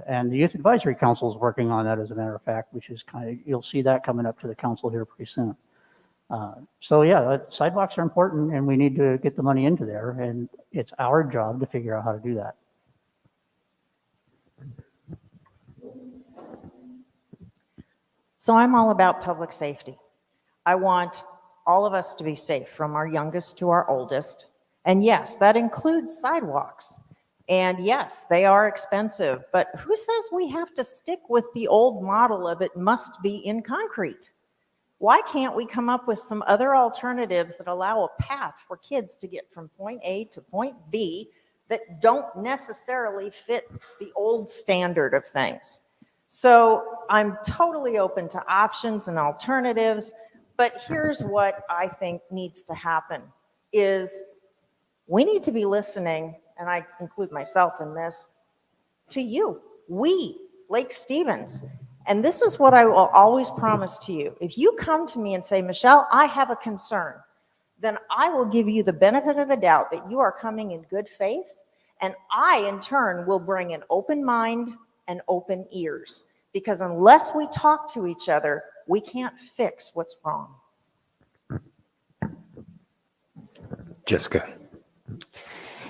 And the Youth Advisory Council is working on that, as a matter of fact, which is you'll see that coming up to the council here pretty soon. So yeah, sidewalks are important, and we need to get the money into there, and it's our job to figure out how to do that. So I'm all about public safety. I want all of us to be safe, from our youngest to our oldest. And yes, that includes sidewalks. And yes, they are expensive, but who says we have to stick with the old model of it must be in concrete? Why can't we come up with some other alternatives that allow a path for kids to get from point A to point B that don't necessarily fit the old standard of things? So I'm totally open to options and alternatives, but here's what I think needs to happen is we need to be listening, and I include myself in this, to you, we, Lake Stevens. And this is what I will always promise to you. If you come to me and say, Michelle, I have a concern, then I will give you the benefit of the doubt that you are coming in good faith. And I, in turn, will bring an open mind and open ears. Because unless we talk to each other, we can't fix what's wrong. Jessica.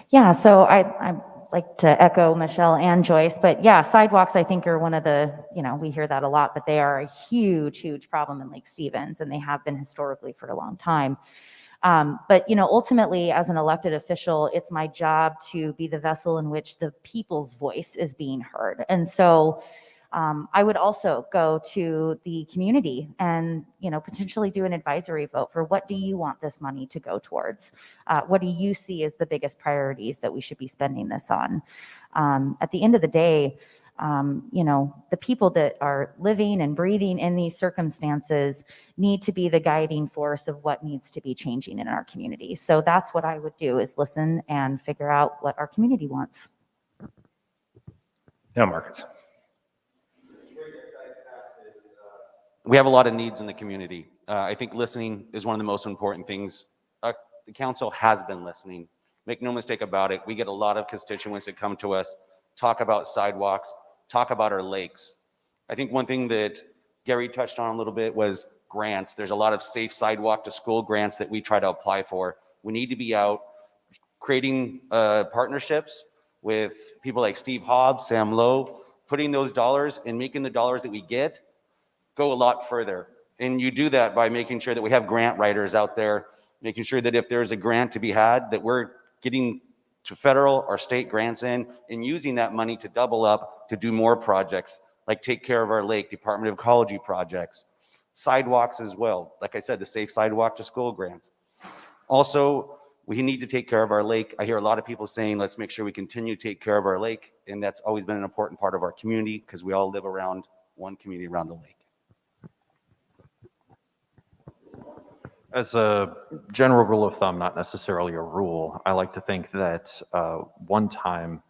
Yeah, so I like to echo Michelle and Joyce, but yeah, sidewalks I think are one of the, we hear that a lot, but they are a huge, huge problem in Lake Stevens, and they have been historically for a long time. But ultimately, as an elected official, it's my job to be the vessel in which the people's voice is being heard. And so I would also go to the community and, potentially do an advisory vote for what do you want this money to go towards? What do you see as the biggest priorities that we should be spending this on? At the end of the day, the people that are living and breathing in these circumstances need to be the guiding force of what needs to be changing in our community. So that's what I would do, is listen and figure out what our community wants. Now, Marcus. We have a lot of needs in the community. I think listening is one of the most important things. The council has been listening. Make no mistake about it. We get a lot of constituents that come to us, talk about sidewalks, talk about our lakes. I think one thing that Gary touched on a little bit was grants. There's a lot of safe sidewalk to school grants that we try to apply for. We need to be out creating partnerships with people like Steve Hobbs, Sam Lowe, putting those dollars and making the dollars that we get go a lot further. And you do that by making sure that we have grant writers out there, making sure that if there's a grant to be had, that we're getting federal or state grants in and using that money to double up to do more projects, like take care of our lake, Department of Ecology projects, sidewalks as well. Like I said, the Safe Sidewalk to School grants. Also, we need to take care of our lake. I hear a lot of people saying, let's make sure we continue to take care of our lake. And that's always been an important part of our community because we all live around one community around the lake. As a general rule of thumb, not necessarily a rule, I like to think that one-time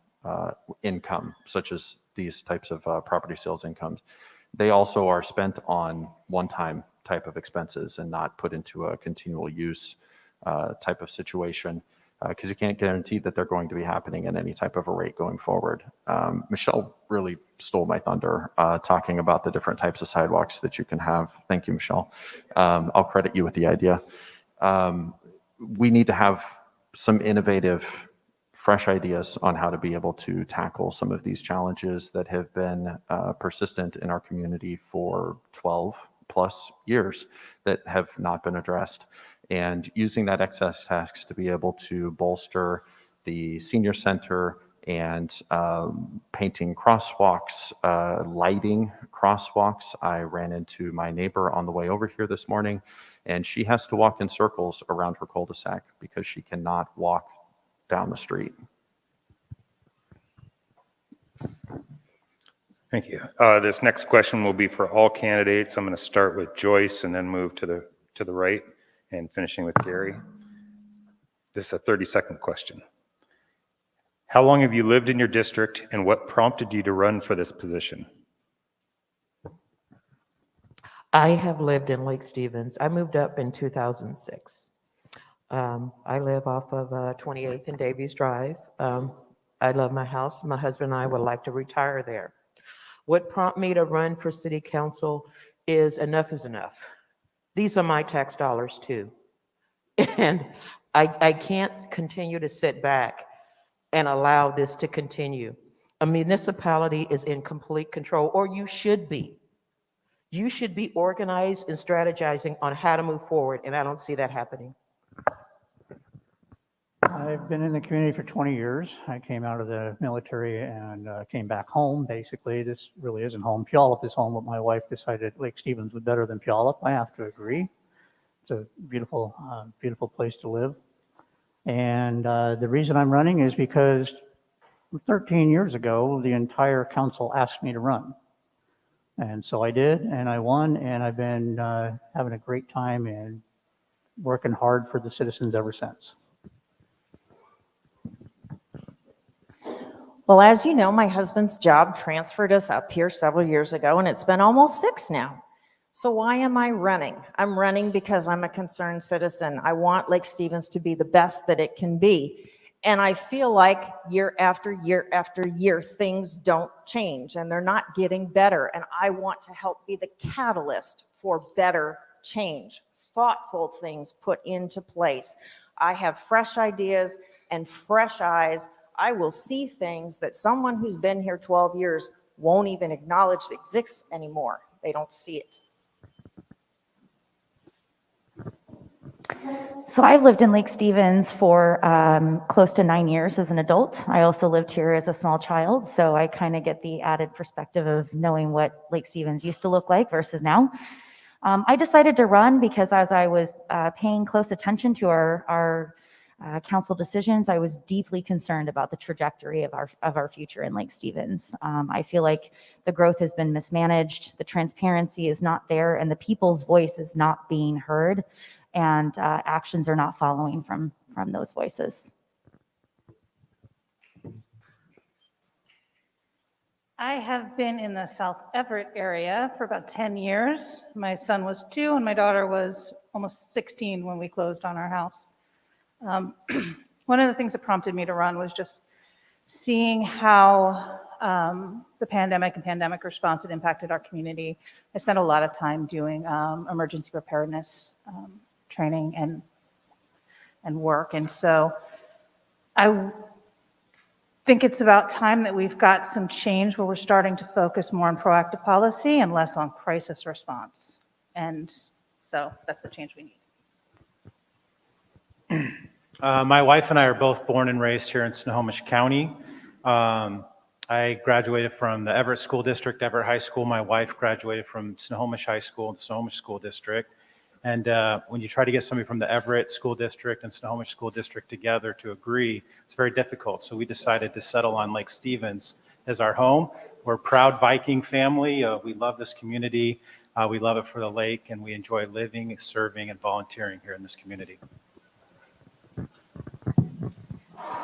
income, such as these types of property sales incomes, they also are spent on one-time type of expenses and not put into a continual use type of situation, because you can't guarantee that they're going to be happening at any type of a rate going forward. Michelle really stole my thunder talking about the different types of sidewalks that you can have. Thank you, Michelle. I'll credit you with the idea. We need to have some innovative, fresh ideas on how to be able to tackle some of these challenges that have been persistent in our community for 12 plus years that have not been addressed. And using that excess tax to be able to bolster the senior center and painting crosswalks, lighting crosswalks. I ran into my neighbor on the way over here this morning, and she has to walk in circles around her cul-de-sac because she cannot walk down the street. Thank you. This next question will be for all candidates. I'm going to start with Joyce and then move to the right and finishing with Gary. This is a 30-second question. How long have you lived in your district and what prompted you to run for this position? I have lived in Lake Stevens. I moved up in 2006. I live off of 28th and Davies Drive. I love my house. My husband and I would like to retire there. What prompted me to run for city council is enough is enough. These are my tax dollars too. And I can't continue to sit back and allow this to continue. A municipality is in complete control, or you should be. You should be organized and strategizing on how to move forward, and I don't see that happening. I've been in the community for 20 years. I came out of the military and came back home. Basically, this really isn't home. Puyallup is home, but my wife decided Lake Stevens was better than Puyallup. I have to agree. It's a beautiful, beautiful place to live. And the reason I'm running is because 13 years ago, the entire council asked me to run. And so I did, and I won, and I've been having a great time and working hard for the citizens ever since. Well, as you know, my husband's job transferred us up here several years ago, and it's been almost 6 now. So why am I running? I'm running because I'm a concerned citizen. I want Lake Stevens to be the best that it can be. And I feel like year after year after year, things don't change and they're not getting better. And I want to help be the catalyst for better change, thoughtful things put into place. I have fresh ideas and fresh eyes. I will see things that someone who's been here 12 years won't even acknowledge exists anymore. They don't see it. So I've lived in Lake Stevens for close to 9 years as an adult. I also lived here as a small child, so I kind of get the added perspective of knowing what Lake Stevens used to look like versus now. I decided to run because as I was paying close attention to our council decisions, I was deeply concerned about the trajectory of our future in Lake Stevens. I feel like the growth has been mismanaged, the transparency is not there, and the people's voice is not being heard, and actions are not following from those voices. I have been in the South Everett area for about 10 years. My son was 2 and my daughter was almost 16 when we closed on our house. One of the things that prompted me to run was just seeing how the pandemic and pandemic response had impacted our community. I spent a lot of time doing emergency preparedness training and work. And so I think it's about time that we've got some change where we're starting to focus more on proactive policy and less on crisis response. And so that's the change we need. My wife and I are both born and raised here in Snohomish County. I graduated from the Everett School District, Everett High School. My wife graduated from Snohomish High School, the Snohomish School District. And when you try to get somebody from the Everett School District and Snohomish School District together to agree, it's very difficult. So we decided to settle on Lake Stevens as our home. We're a proud Viking family. We love this community. We love it for the lake, and we enjoy living, serving, and volunteering here in this community.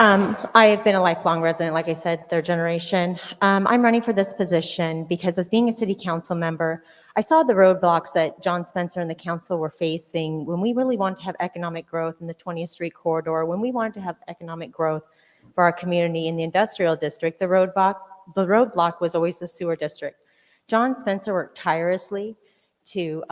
I've been a lifelong resident, like I said, third generation. I'm running for this position because as being a city council member, I saw the roadblocks that John Spencer and the council were facing when we really wanted to have economic growth in the 20th Street corridor, when we wanted to have economic growth for our community in the industrial district. The roadblock was always the sewer district. John Spencer worked tirelessly to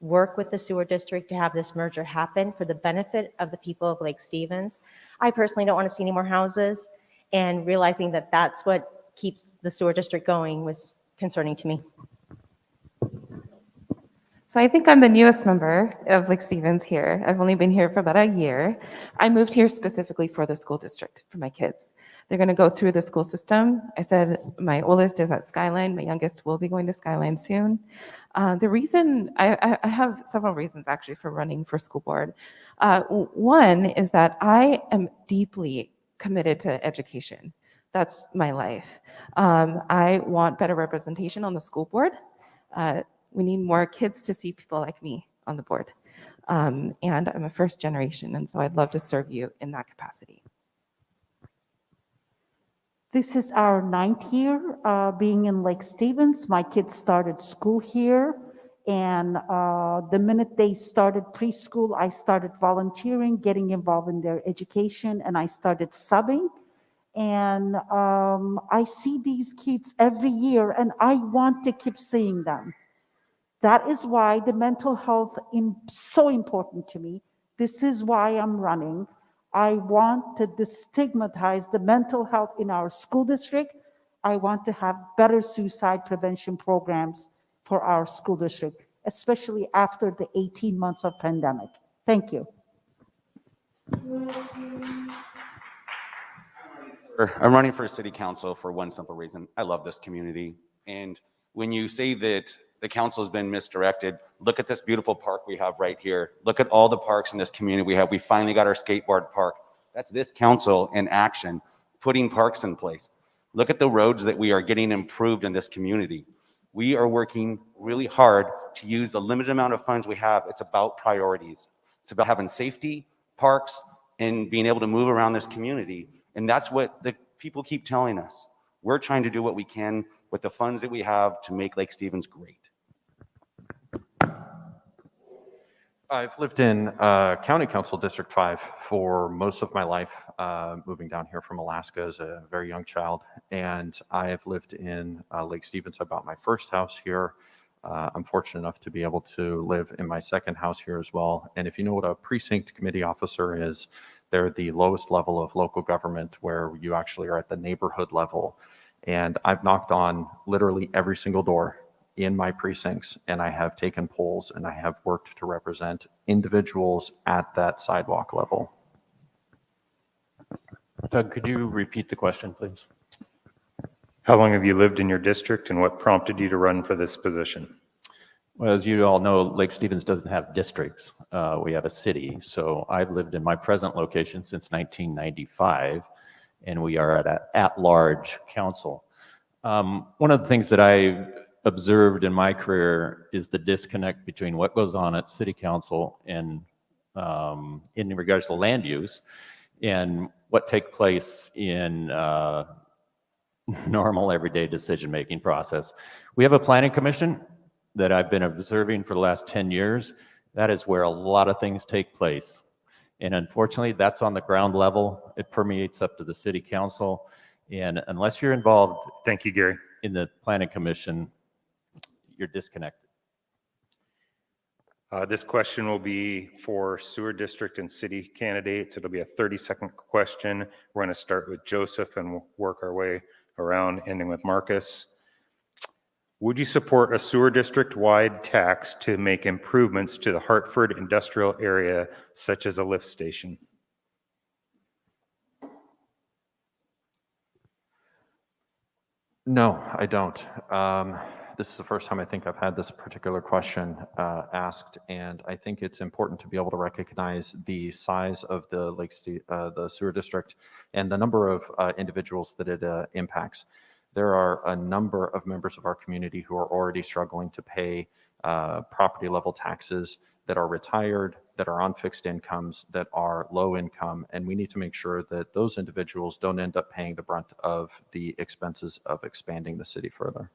work with the sewer district to have this merger happen for the benefit of the people of Lake Stevens. I personally don't want to see any more houses, and realizing that that's what keeps the sewer district going was concerning to me. So I think I'm the newest member of Lake Stevens here. I've only been here for about a year. I moved here specifically for the school district, for my kids. They're gonna go through the school system. I said my oldest is at Skyline, my youngest will be going to Skyline soon. The reason, I have several reasons actually for running for school board. One is that I am deeply committed to education. That's my life. I want better representation on the school board. We need more kids to see people like me on the board. And I'm a first generation, and so I'd love to serve you in that capacity. This is our 9th year being in Lake Stevens. My kids started school here, and the minute they started preschool, I started volunteering, getting involved in their education, and I started subbing. And I see these kids every year, and I want to keep seeing them. That is why the mental health is so important to me. This is why I'm running. I want to destigmatize the mental health in our school district. I want to have better suicide prevention programs for our school district, especially after the 18 months of pandemic. Thank you. I'm running for city council for one simple reason. I love this community. And when you say that the council has been misdirected, look at this beautiful park we have right here. Look at all the parks in this community we have. We finally got our skateboard park. That's this council in action, putting parks in place. Look at the roads that we are getting improved in this community. We are working really hard to use the limited amount of funds we have. It's about priorities. It's about having safety, parks, and being able to move around this community. And that's what the people keep telling us. We're trying to do what we can with the funds that we have to make Lake Stevens great. I've lived in County Council District 5 for most of my life, moving down here from Alaska as a very young child. And I have lived in Lake Stevens. I bought my first house here. I'm fortunate enough to be able to live in my second house here as well. And if you know what a precinct committee officer is, they're the lowest level of local government where you actually are at the neighborhood level. And I've knocked on literally every single door in my precincts, and I have taken polls, and I have worked to represent individuals at that sidewalk level. Doug, could you repeat the question, please? How long have you lived in your district, and what prompted you to run for this position? Well, as you all know, Lake Stevens doesn't have districts. We have a city. So I've lived in my present location since 1995, and we are at-large council. One of the things that I observed in my career is the disconnect between what goes on at city council and in regards to land use and what takes place in normal everyday decision-making process. We have a planning commission that I've been observing for the last 10 years. That is where a lot of things take place. And unfortunately, that's on the ground level. It permeates up to the city council. And unless you're involved, thank you, Gary, in the planning commission, you're disconnected. This question will be for sewer district and city candidates. It'll be a 30-second question. We're going to start with Joseph and we'll work our way around, ending with Marcus. Would you support a sewer district-wide tax to make improvements to the Hartford industrial area, such as a lift station? No, I don't. This is the first time I think I've had this particular question asked, and I think it's important to be able to recognize the size of the the sewer district and the number of individuals that it impacts. There are a number of members of our community who are already struggling to pay property level taxes, that are retired, that are on fixed incomes, that are low income, and we need to make sure that those individuals don't end up paying the brunt of the expenses of expanding the city further.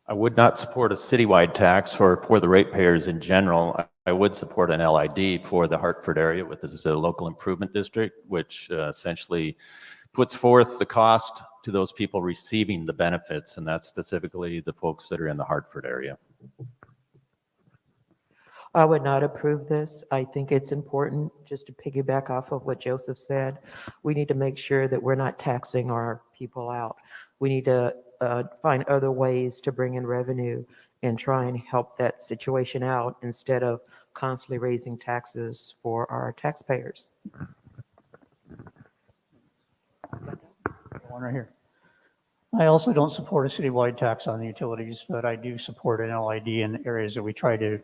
I would not support a citywide tax for the ratepayers in general. I would support an LID for the Hartford area, which is a local improvement district, which essentially puts forth the cost to those people receiving the benefits, and that's specifically the folks that are in the Hartford area. I would not approve this. I think it's important, just to piggyback off of what Joseph said, we need to make sure that we're not taxing our people out. We need to find other ways to bring in revenue and try and help that situation out instead of constantly raising taxes for our taxpayers. One right here. I also don't support a citywide tax on the utilities, but I do support an LID in areas that we try to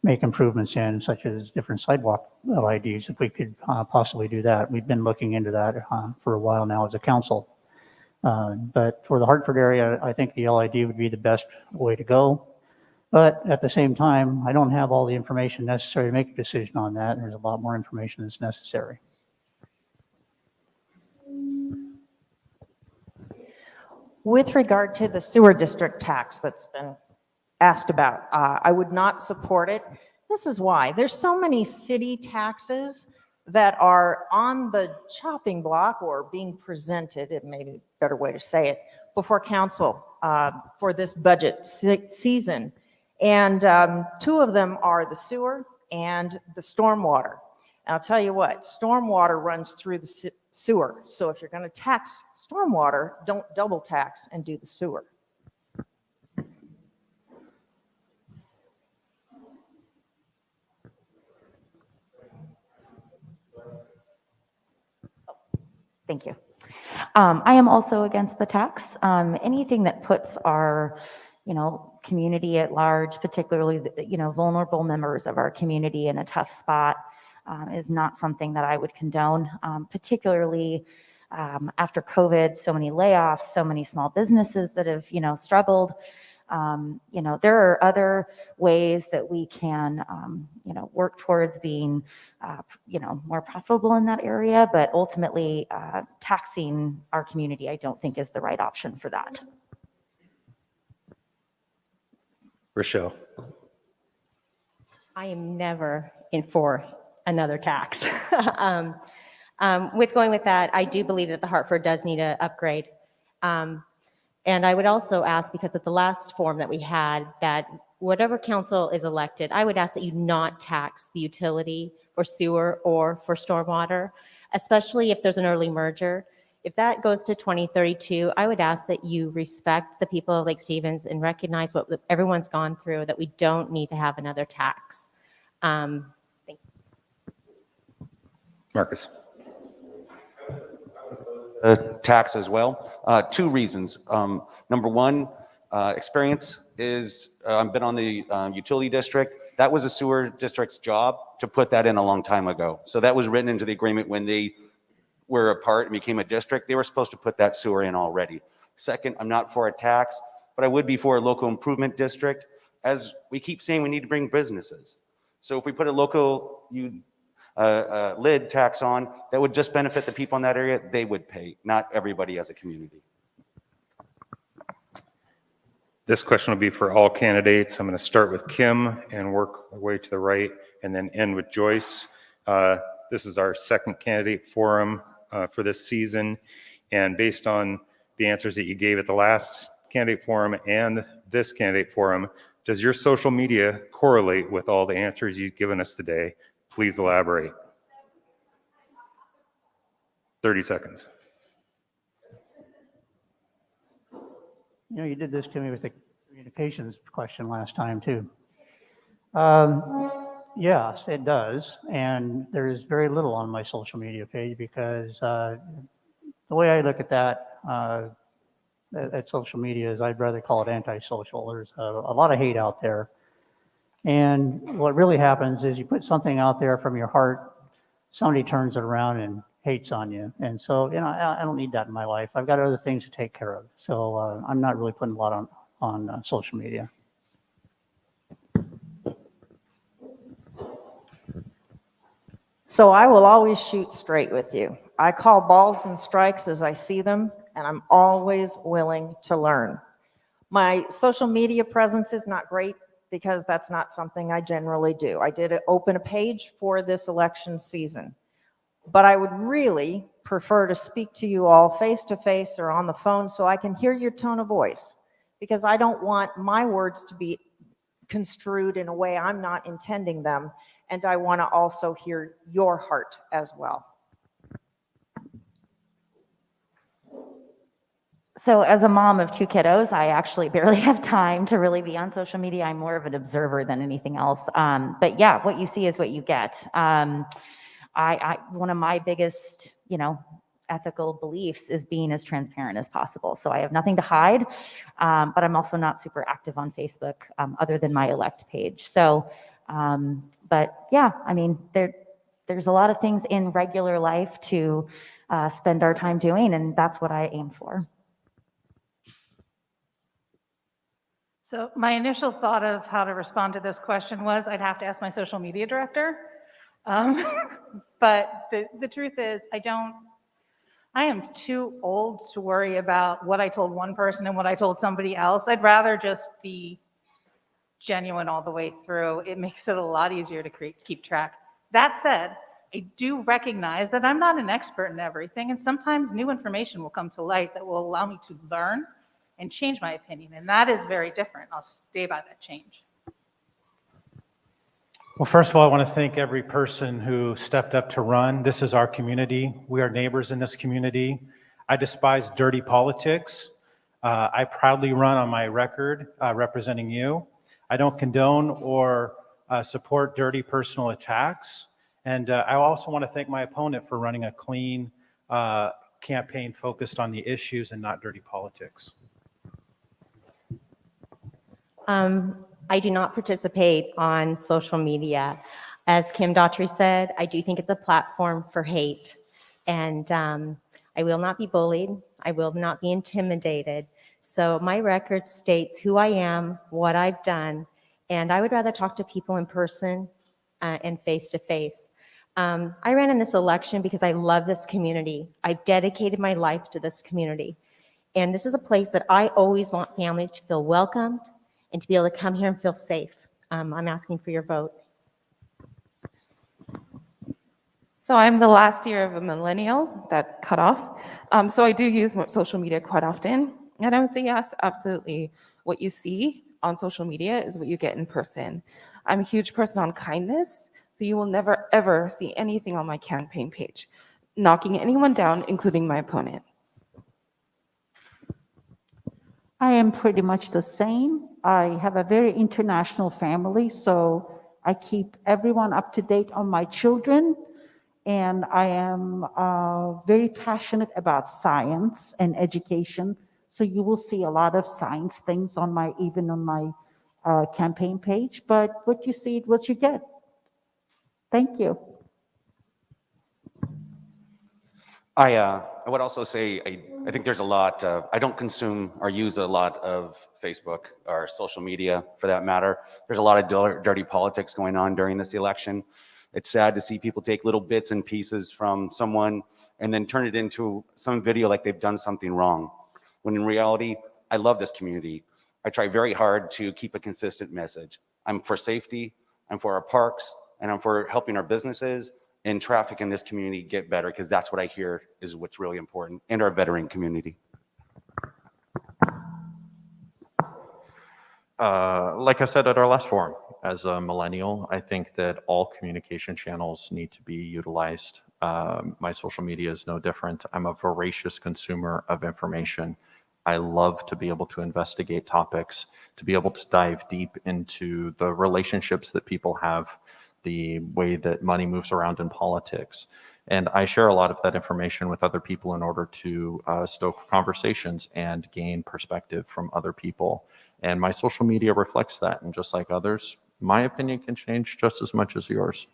make improvements in, such as different sidewalk LIDs, if we could possibly do that. We've been looking into that for a while now as a council. But for the Hartford area, I think the LID would be the best way to go. But at the same time, I don't have all the information necessary to make a decision on that, and there's a lot more information that's necessary. With regard to the sewer district tax that's been asked about, I would not support it. This is why. There's so many city taxes that are on the chopping block or being presented, it may be a better way to say it, before council for this budget season. And two of them are the sewer and the stormwater. And I'll tell you what, stormwater runs through the sewer. So if you're going to tax stormwater, don't double tax and do the sewer. Thank you. I am also against the tax. Anything that puts our, community at large, particularly, vulnerable members of our community in a tough spot is not something that I would condone, particularly after COVID, so many layoffs, so many small businesses that have, struggled. There are other ways that we can, work towards being, more profitable in that area, but ultimately taxing our community, I don't think is the right option for that. Rochelle. I am never in for another tax. With going with that, I do believe that the Hartford does need an upgrade. And I would also ask, because at the last form that we had, that whatever council is elected, I would ask that you not tax the utility for sewer or for stormwater, especially if there's an early merger. If that goes to 2032, I would ask that you respect the people of Lake Stevens and recognize what everyone's gone through, that we don't need to have another tax. Thank you. Marcus. Tax as well. Two reasons. Number one, experience is I've been on the utility district. That was a sewer district's job to put that in a long time ago. So that was written into the agreement when they were apart and became a district. They were supposed to put that sewer in already. Second, I'm not for a tax, but I would be for a local improvement district. As we keep saying, we need to bring businesses. So if we put a local lid tax on, that would just benefit the people in that area. They would pay, not everybody as a community. This question will be for all candidates. I'm going to start with Kim and work our way to the right and then end with Joyce. This is our second candidate forum for this season. And based on the answers that you gave at the last candidate forum and this candidate forum, does your social media correlate with all the answers you've given us today? Please elaborate. 30 seconds. You did this to me with the communications question last time too. Yes, it does. And there is very little on my social media page because the the way I look at that, at social media is I'd rather call it antisocial. There's a lot of hate out there. And what really happens is you put something out there from your heart, somebody turns it around and hates on you. And so, I don't need that in my life. I've got other things to take care of. So I'm not really putting a lot on social media. So I will always shoot straight with you. I call balls and strikes as I see them, and I'm always willing to learn. My social media presence is not great because that's not something I generally do. I did open a page for this election season, but I would really prefer to speak to you all face to face or on the phone so I can hear your tone of voice, because I don't want my words to be construed in a way I'm not intending them, and I want to also hear your heart as well. So as a mom of 2 kiddos, I actually barely have time to really be on social media. I'm more of an observer than anything else. But yeah, what you see is what you get. One of my biggest, ethical beliefs is being as transparent as possible. So I have nothing to hide, but I'm also not super active on Facebook other than my elect page. So, but yeah, there's a lot of things in regular life to spend our time doing, and that's what I aim for. So my initial thought of how to respond to this question was I'd have to ask my social media director. But the truth is I am too old to worry about what I told one person and what I told somebody else. I'd rather just be genuine all the way through. It makes it a lot easier to keep track. That said, I do recognize that I'm not an expert in everything, and sometimes new information will come to light that will allow me to learn and change my opinion, and that is very different. I'll stay by that change. Well, first of all, I want to thank every person who stepped up to run. This is our community. We are neighbors in this community. I despise dirty politics. I proudly run on my record representing you. I don't condone or support dirty personal attacks. And I also want to thank my opponent for running a clean campaign focused on the issues and not dirty politics. I do not participate on social media. As Kim Daughtry said, I do think it's a platform for hate. And I will not be bullied. I will not be intimidated. So my record states who I am, what I've done, and I would rather talk to people in person and face to face. I ran in this election because I love this community. I've dedicated my life to this community. And this is a place that I always want families to feel welcomed and to be able to come here and feel safe. I'm asking for your vote. So I'm the last year of a millennial that cut off. So I do use social media quite often. And I would say, yes, absolutely. What you see on social media is what you get in person. I'm a huge person on kindness, so you will never, ever see anything on my campaign page knocking anyone down, including my opponent. I am pretty much the same. I have a very international family, so I keep everyone up to date on my children. And I am very passionate about science and education. So you will see a lot of science things on my campaign page. But what you see, what you get. Thank you. I would also say I think there's a lot. I don't consume or use a lot of Facebook or social media for that matter. There's a lot of dirty politics going on during this election. It's sad to see people take little bits and pieces from someone and then turn it into some video like they've done something wrong. When in reality, I love this community. I try very hard to keep a consistent message. I'm for safety, I'm for our parks, and I'm for helping our businesses and traffic in this community get better, because that's what I hear is what's really important, and our veteran community. Like I said at our last forum, as a millennial, I think that all communication channels need to be utilized. My social media is no different. I'm a voracious consumer of information. I love to be able to investigate topics, to be able to dive deep into the relationships that people have, the way that money moves around in politics. And I share a lot of that information with other people in order to stoke conversations and gain perspective from other people. And my social media reflects that. And just like others, my opinion can change just as much as yours.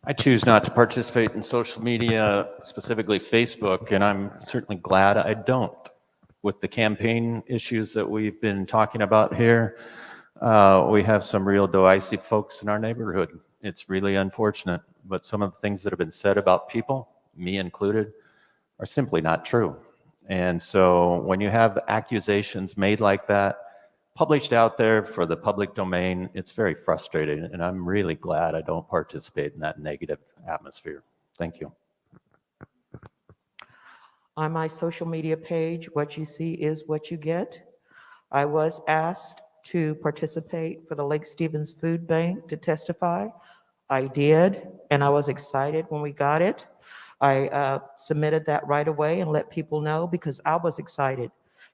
I choose not to participate in social media, specifically Facebook, and I'm certainly glad I don't. With the campaign issues that we've been talking about here, we have some real dicey folks in our neighborhood. It's really unfortunate, but some of the things that have been said about people, me included, are simply not true. And so when you have accusations made like that, published out there for the public domain, it's very frustrating, and I'm really glad I don't participate in that negative atmosphere. Thank you. On my social media page, what you see is what you get. I was asked to participate for the Lake Stevens Food Bank to testify. I did, and I was excited when we got it. I submitted that right away and let people know because I was excited.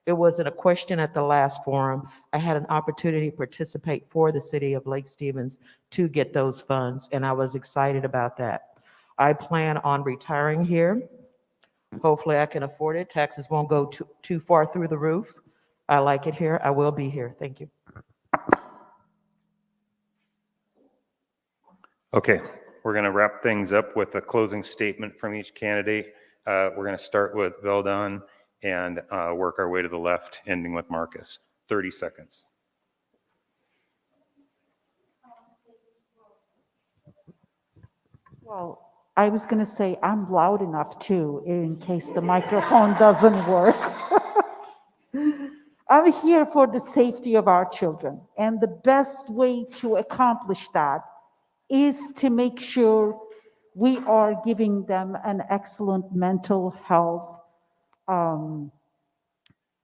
It wasn't a question at the last forum. I had an opportunity to participate for the city of Lake Stevens to get those funds, and I was excited about that. I plan on retiring here. Hopefully I can afford it. Taxes won't go too far through the roof. I like it here. I will be here. Thank you. Okay, we're going to wrap things up with a closing statement from each candidate. We're going to start with Veldon and work our way to the left, ending with Marcus. 30 seconds. Well, I was going to say I'm loud enough too, in case the microphone doesn't work. I'm here for the safety of our children. And the best way to accomplish that is to make sure we are giving them an excellent mental health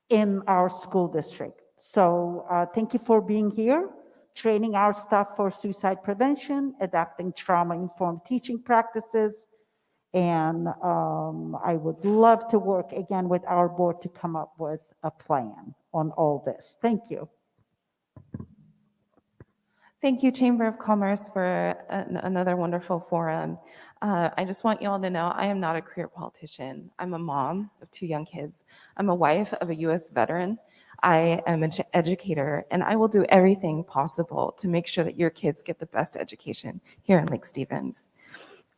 in our school district. So thank you for being here, training our staff for suicide prevention, adapting trauma-informed teaching practices, and I would love to work again with our board to come up with a plan on all this. Thank you. Thank you, Chamber of Commerce, for another wonderful forum. I just want you all to know I am not a career politician. I'm a mom of 2 young kids. I'm a wife of a U.S. veteran. I am an educator, and I will do everything possible to make sure that your kids get the best education here in Lake Stevens.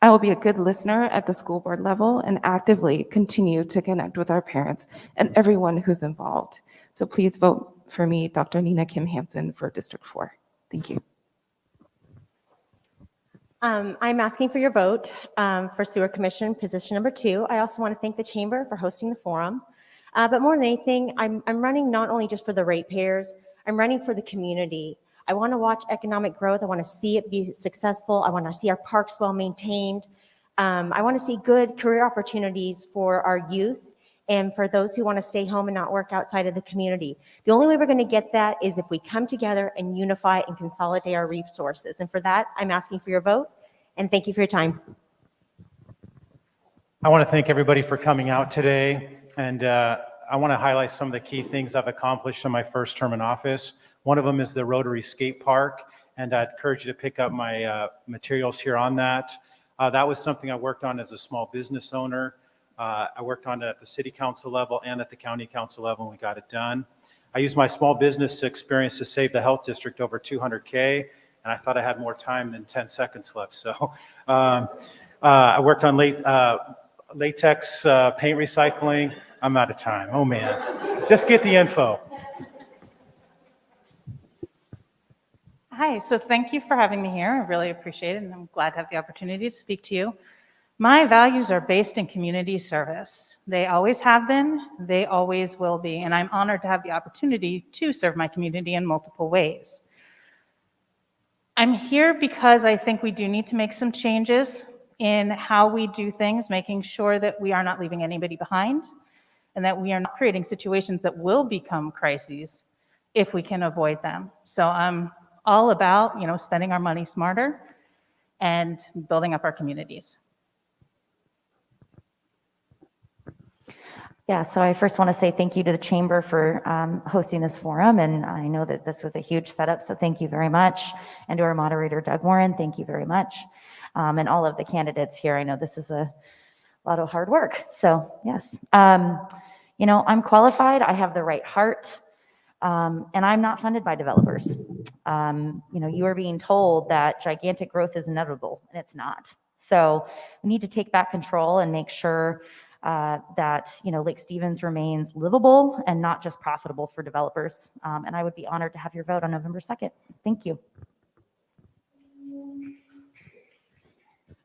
I will be a good listener at the school board level and actively continue to connect with our parents and everyone who's involved. So please vote for me, Dr. Nina Kim Hansen, for District 4. Thank you. I'm asking for your vote for Sewer Commission, position number 2. I also want to thank the Chamber for hosting the forum. But more than anything, I'm running not only just for the ratepayers, I'm running for the community. I want to watch economic growth. I want to see it be successful. I want to see our parks well maintained. I want to see good career opportunities for our youth and for those who want to stay home and not work outside of the community. The only way we're going to get that is if we come together and unify and consolidate our resources. And for that, I'm asking for your vote, and thank you for your time. I want to thank everybody for coming out today, and I want to highlight some of the key things I've accomplished in my first term in office. One of them is the Rotary Skate Park, and I'd encourage you to pick up my materials here on that. That was something I worked on as a small business owner. I worked on it at the city council level and at the county council level, and we got it done. I used my small business experience to save the health district over $200K, and I thought I had more time than 10 seconds left. So I worked on latex paint recycling. I'm out of time. Oh man, just get the info. Hi, so thank you for having me here. I really appreciate it, and I'm glad to have the opportunity to speak to you. My values are based in community service. They always have been, they always will be, and I'm honored to have the opportunity to serve my community in multiple ways. I'm here because I think we do need to make some changes in how we do things, making sure that we are not leaving anybody behind and that we are not creating situations that will become crises if we can avoid them. So I'm all about, spending our money smarter and building up our communities. Yeah, so I first want to say thank you to the Chamber for hosting this forum, and I know that this was a huge setup, so thank you very much. And to our moderator, Doug Warren, thank you very much. and all of the candidates here. I know this is a lot of hard work. So yes, I'm qualified. I have the right heart. And I'm not funded by developers. You are being told that gigantic growth is inevitable, and it's not. So we need to take back control and make sure that Lake Stevens remains livable and not just profitable for developers. And I would be honored to have your vote on November 2nd. Thank you.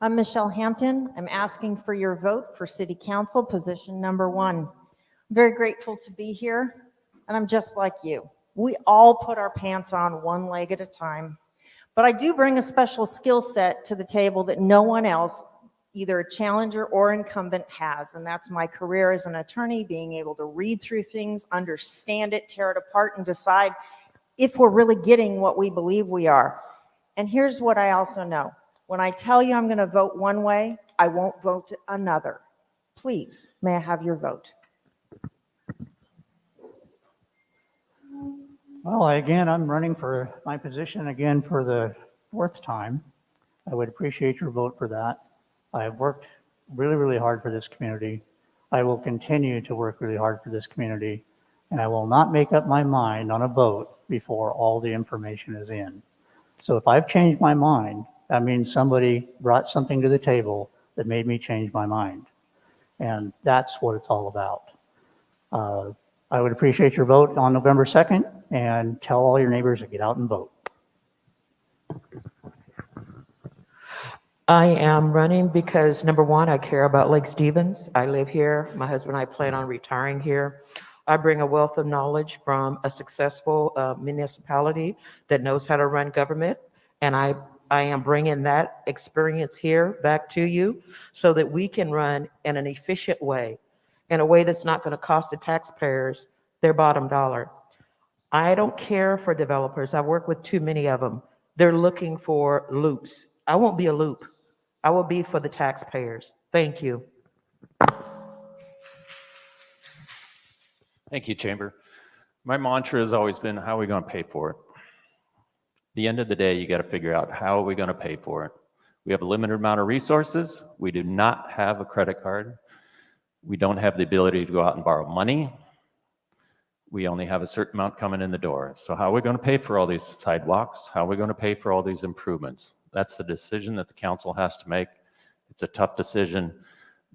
I'm Michelle Hampton. I'm asking for your vote for City Council, position number 1. I'm very grateful to be here, and I'm just like you. We all put our pants on one leg at a time, but I do bring a special skill set to the table that no one else, either a challenger or incumbent, has, and that's my career as an attorney, being able to read through things, understand it, tear it apart, and decide if we're really getting what we believe we are. And here's what I also know. When I tell you I'm going to vote one way, I won't vote another. Please, may I have your vote? Well, again, I'm running for my position again for the 4th time. I would appreciate your vote for that. I've worked really, really hard for this community. I will continue to work really hard for this community, and I will not make up my mind on a vote before all the information is in. So if I've changed my mind, that means somebody brought something to the table that made me change my mind. And that's what it's all about. I would appreciate your vote on November 2nd, and tell all your neighbors to get out and vote. I am running because, number one, I care about Lake Stevens. I live here. My husband and I plan on retiring here. I bring a wealth of knowledge from a successful municipality that knows how to run government, and I am bringing that experience here back to you so that we can run in an efficient way, in a way that's not going to cost the taxpayers their bottom dollar. I don't care for developers. I work with too many of them. They're looking for loops. I won't be a loop. I will be for the taxpayers. Thank you. Thank you, Chamber. My mantra has always been, how are we going to pay for it? At the end of the day, you got to figure out, how are we going to pay for it? We have a limited amount of resources. We do not have a credit card. We don't have the ability to go out and borrow money. We only have a certain amount coming in the door. So how are we going to pay for all these sidewalks? How are we going to pay for all these improvements? That's the decision that the council has to make. It's a tough decision,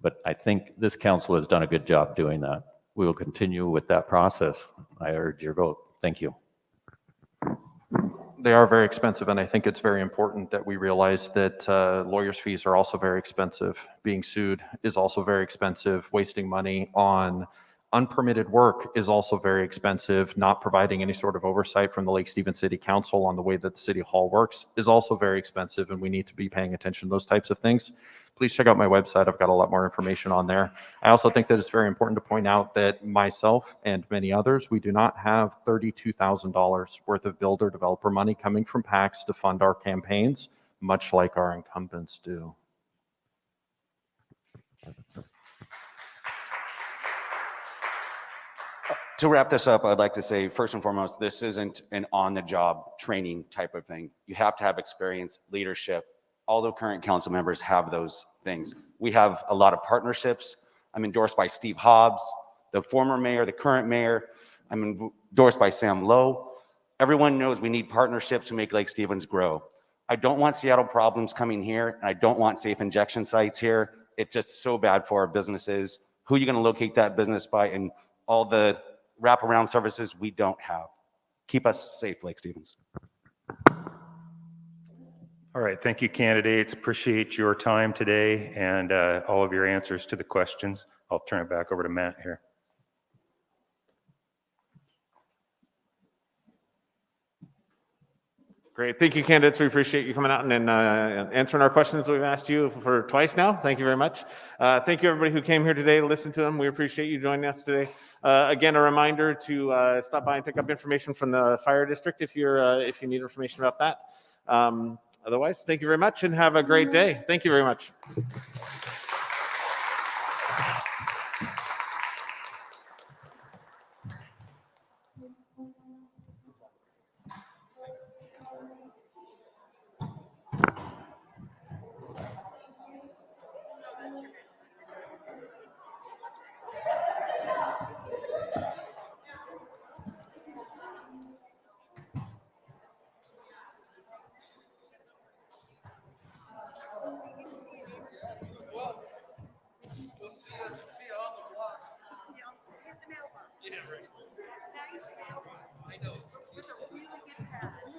but I think this council has done a good job doing that. We will continue with that process. I urge your vote. Thank you. They are very expensive, and I think it's very important that we realize that lawyers' fees are also very expensive. Being sued is also very expensive. Wasting money on unpermitted work is also very expensive. Not providing any sort of oversight from the Lake Stevens City Council on the way that the City Hall works is also very expensive, and we need to be paying attention to those types of things. Please check out my website. I've got a lot more information on there. I also think that it's very important to point out that myself and many others, we do not have $32,000 worth of builder developer money coming from PACs to fund our campaigns, much like our incumbents do. To wrap this up, I'd like to say, first and foremost, this isn't an on-the-job training type of thing. You have to have experience, leadership. All the current council members have those things. We have a lot of partnerships. I'm endorsed by Steve Hobbs, the former mayor, the current mayor. I'm endorsed by Sam Lowe. Everyone knows we need partnerships to make Lake Stevens grow. I don't want Seattle problems coming here, and I don't want safe injection sites here. It's just so bad for our businesses. Who are you going to locate that business by, and all the wraparound services we don't have? Keep us safe, Lake Stevens. All right, thank you, candidates. Appreciate your time today and all of your answers to the questions. I'll turn it back over to Matt here. Great. Thank you, candidates. We appreciate you coming out and answering our questions that we've asked you for twice now. Thank you very much. Thank you, everybody who came here today to listen to them. We appreciate you joining us today. Again, a reminder to stop by and pick up information from the fire district if you need information about that. Otherwise, thank you very much and have a great day. Thank you very much. Yeah, right. I know. So, with a really good hat.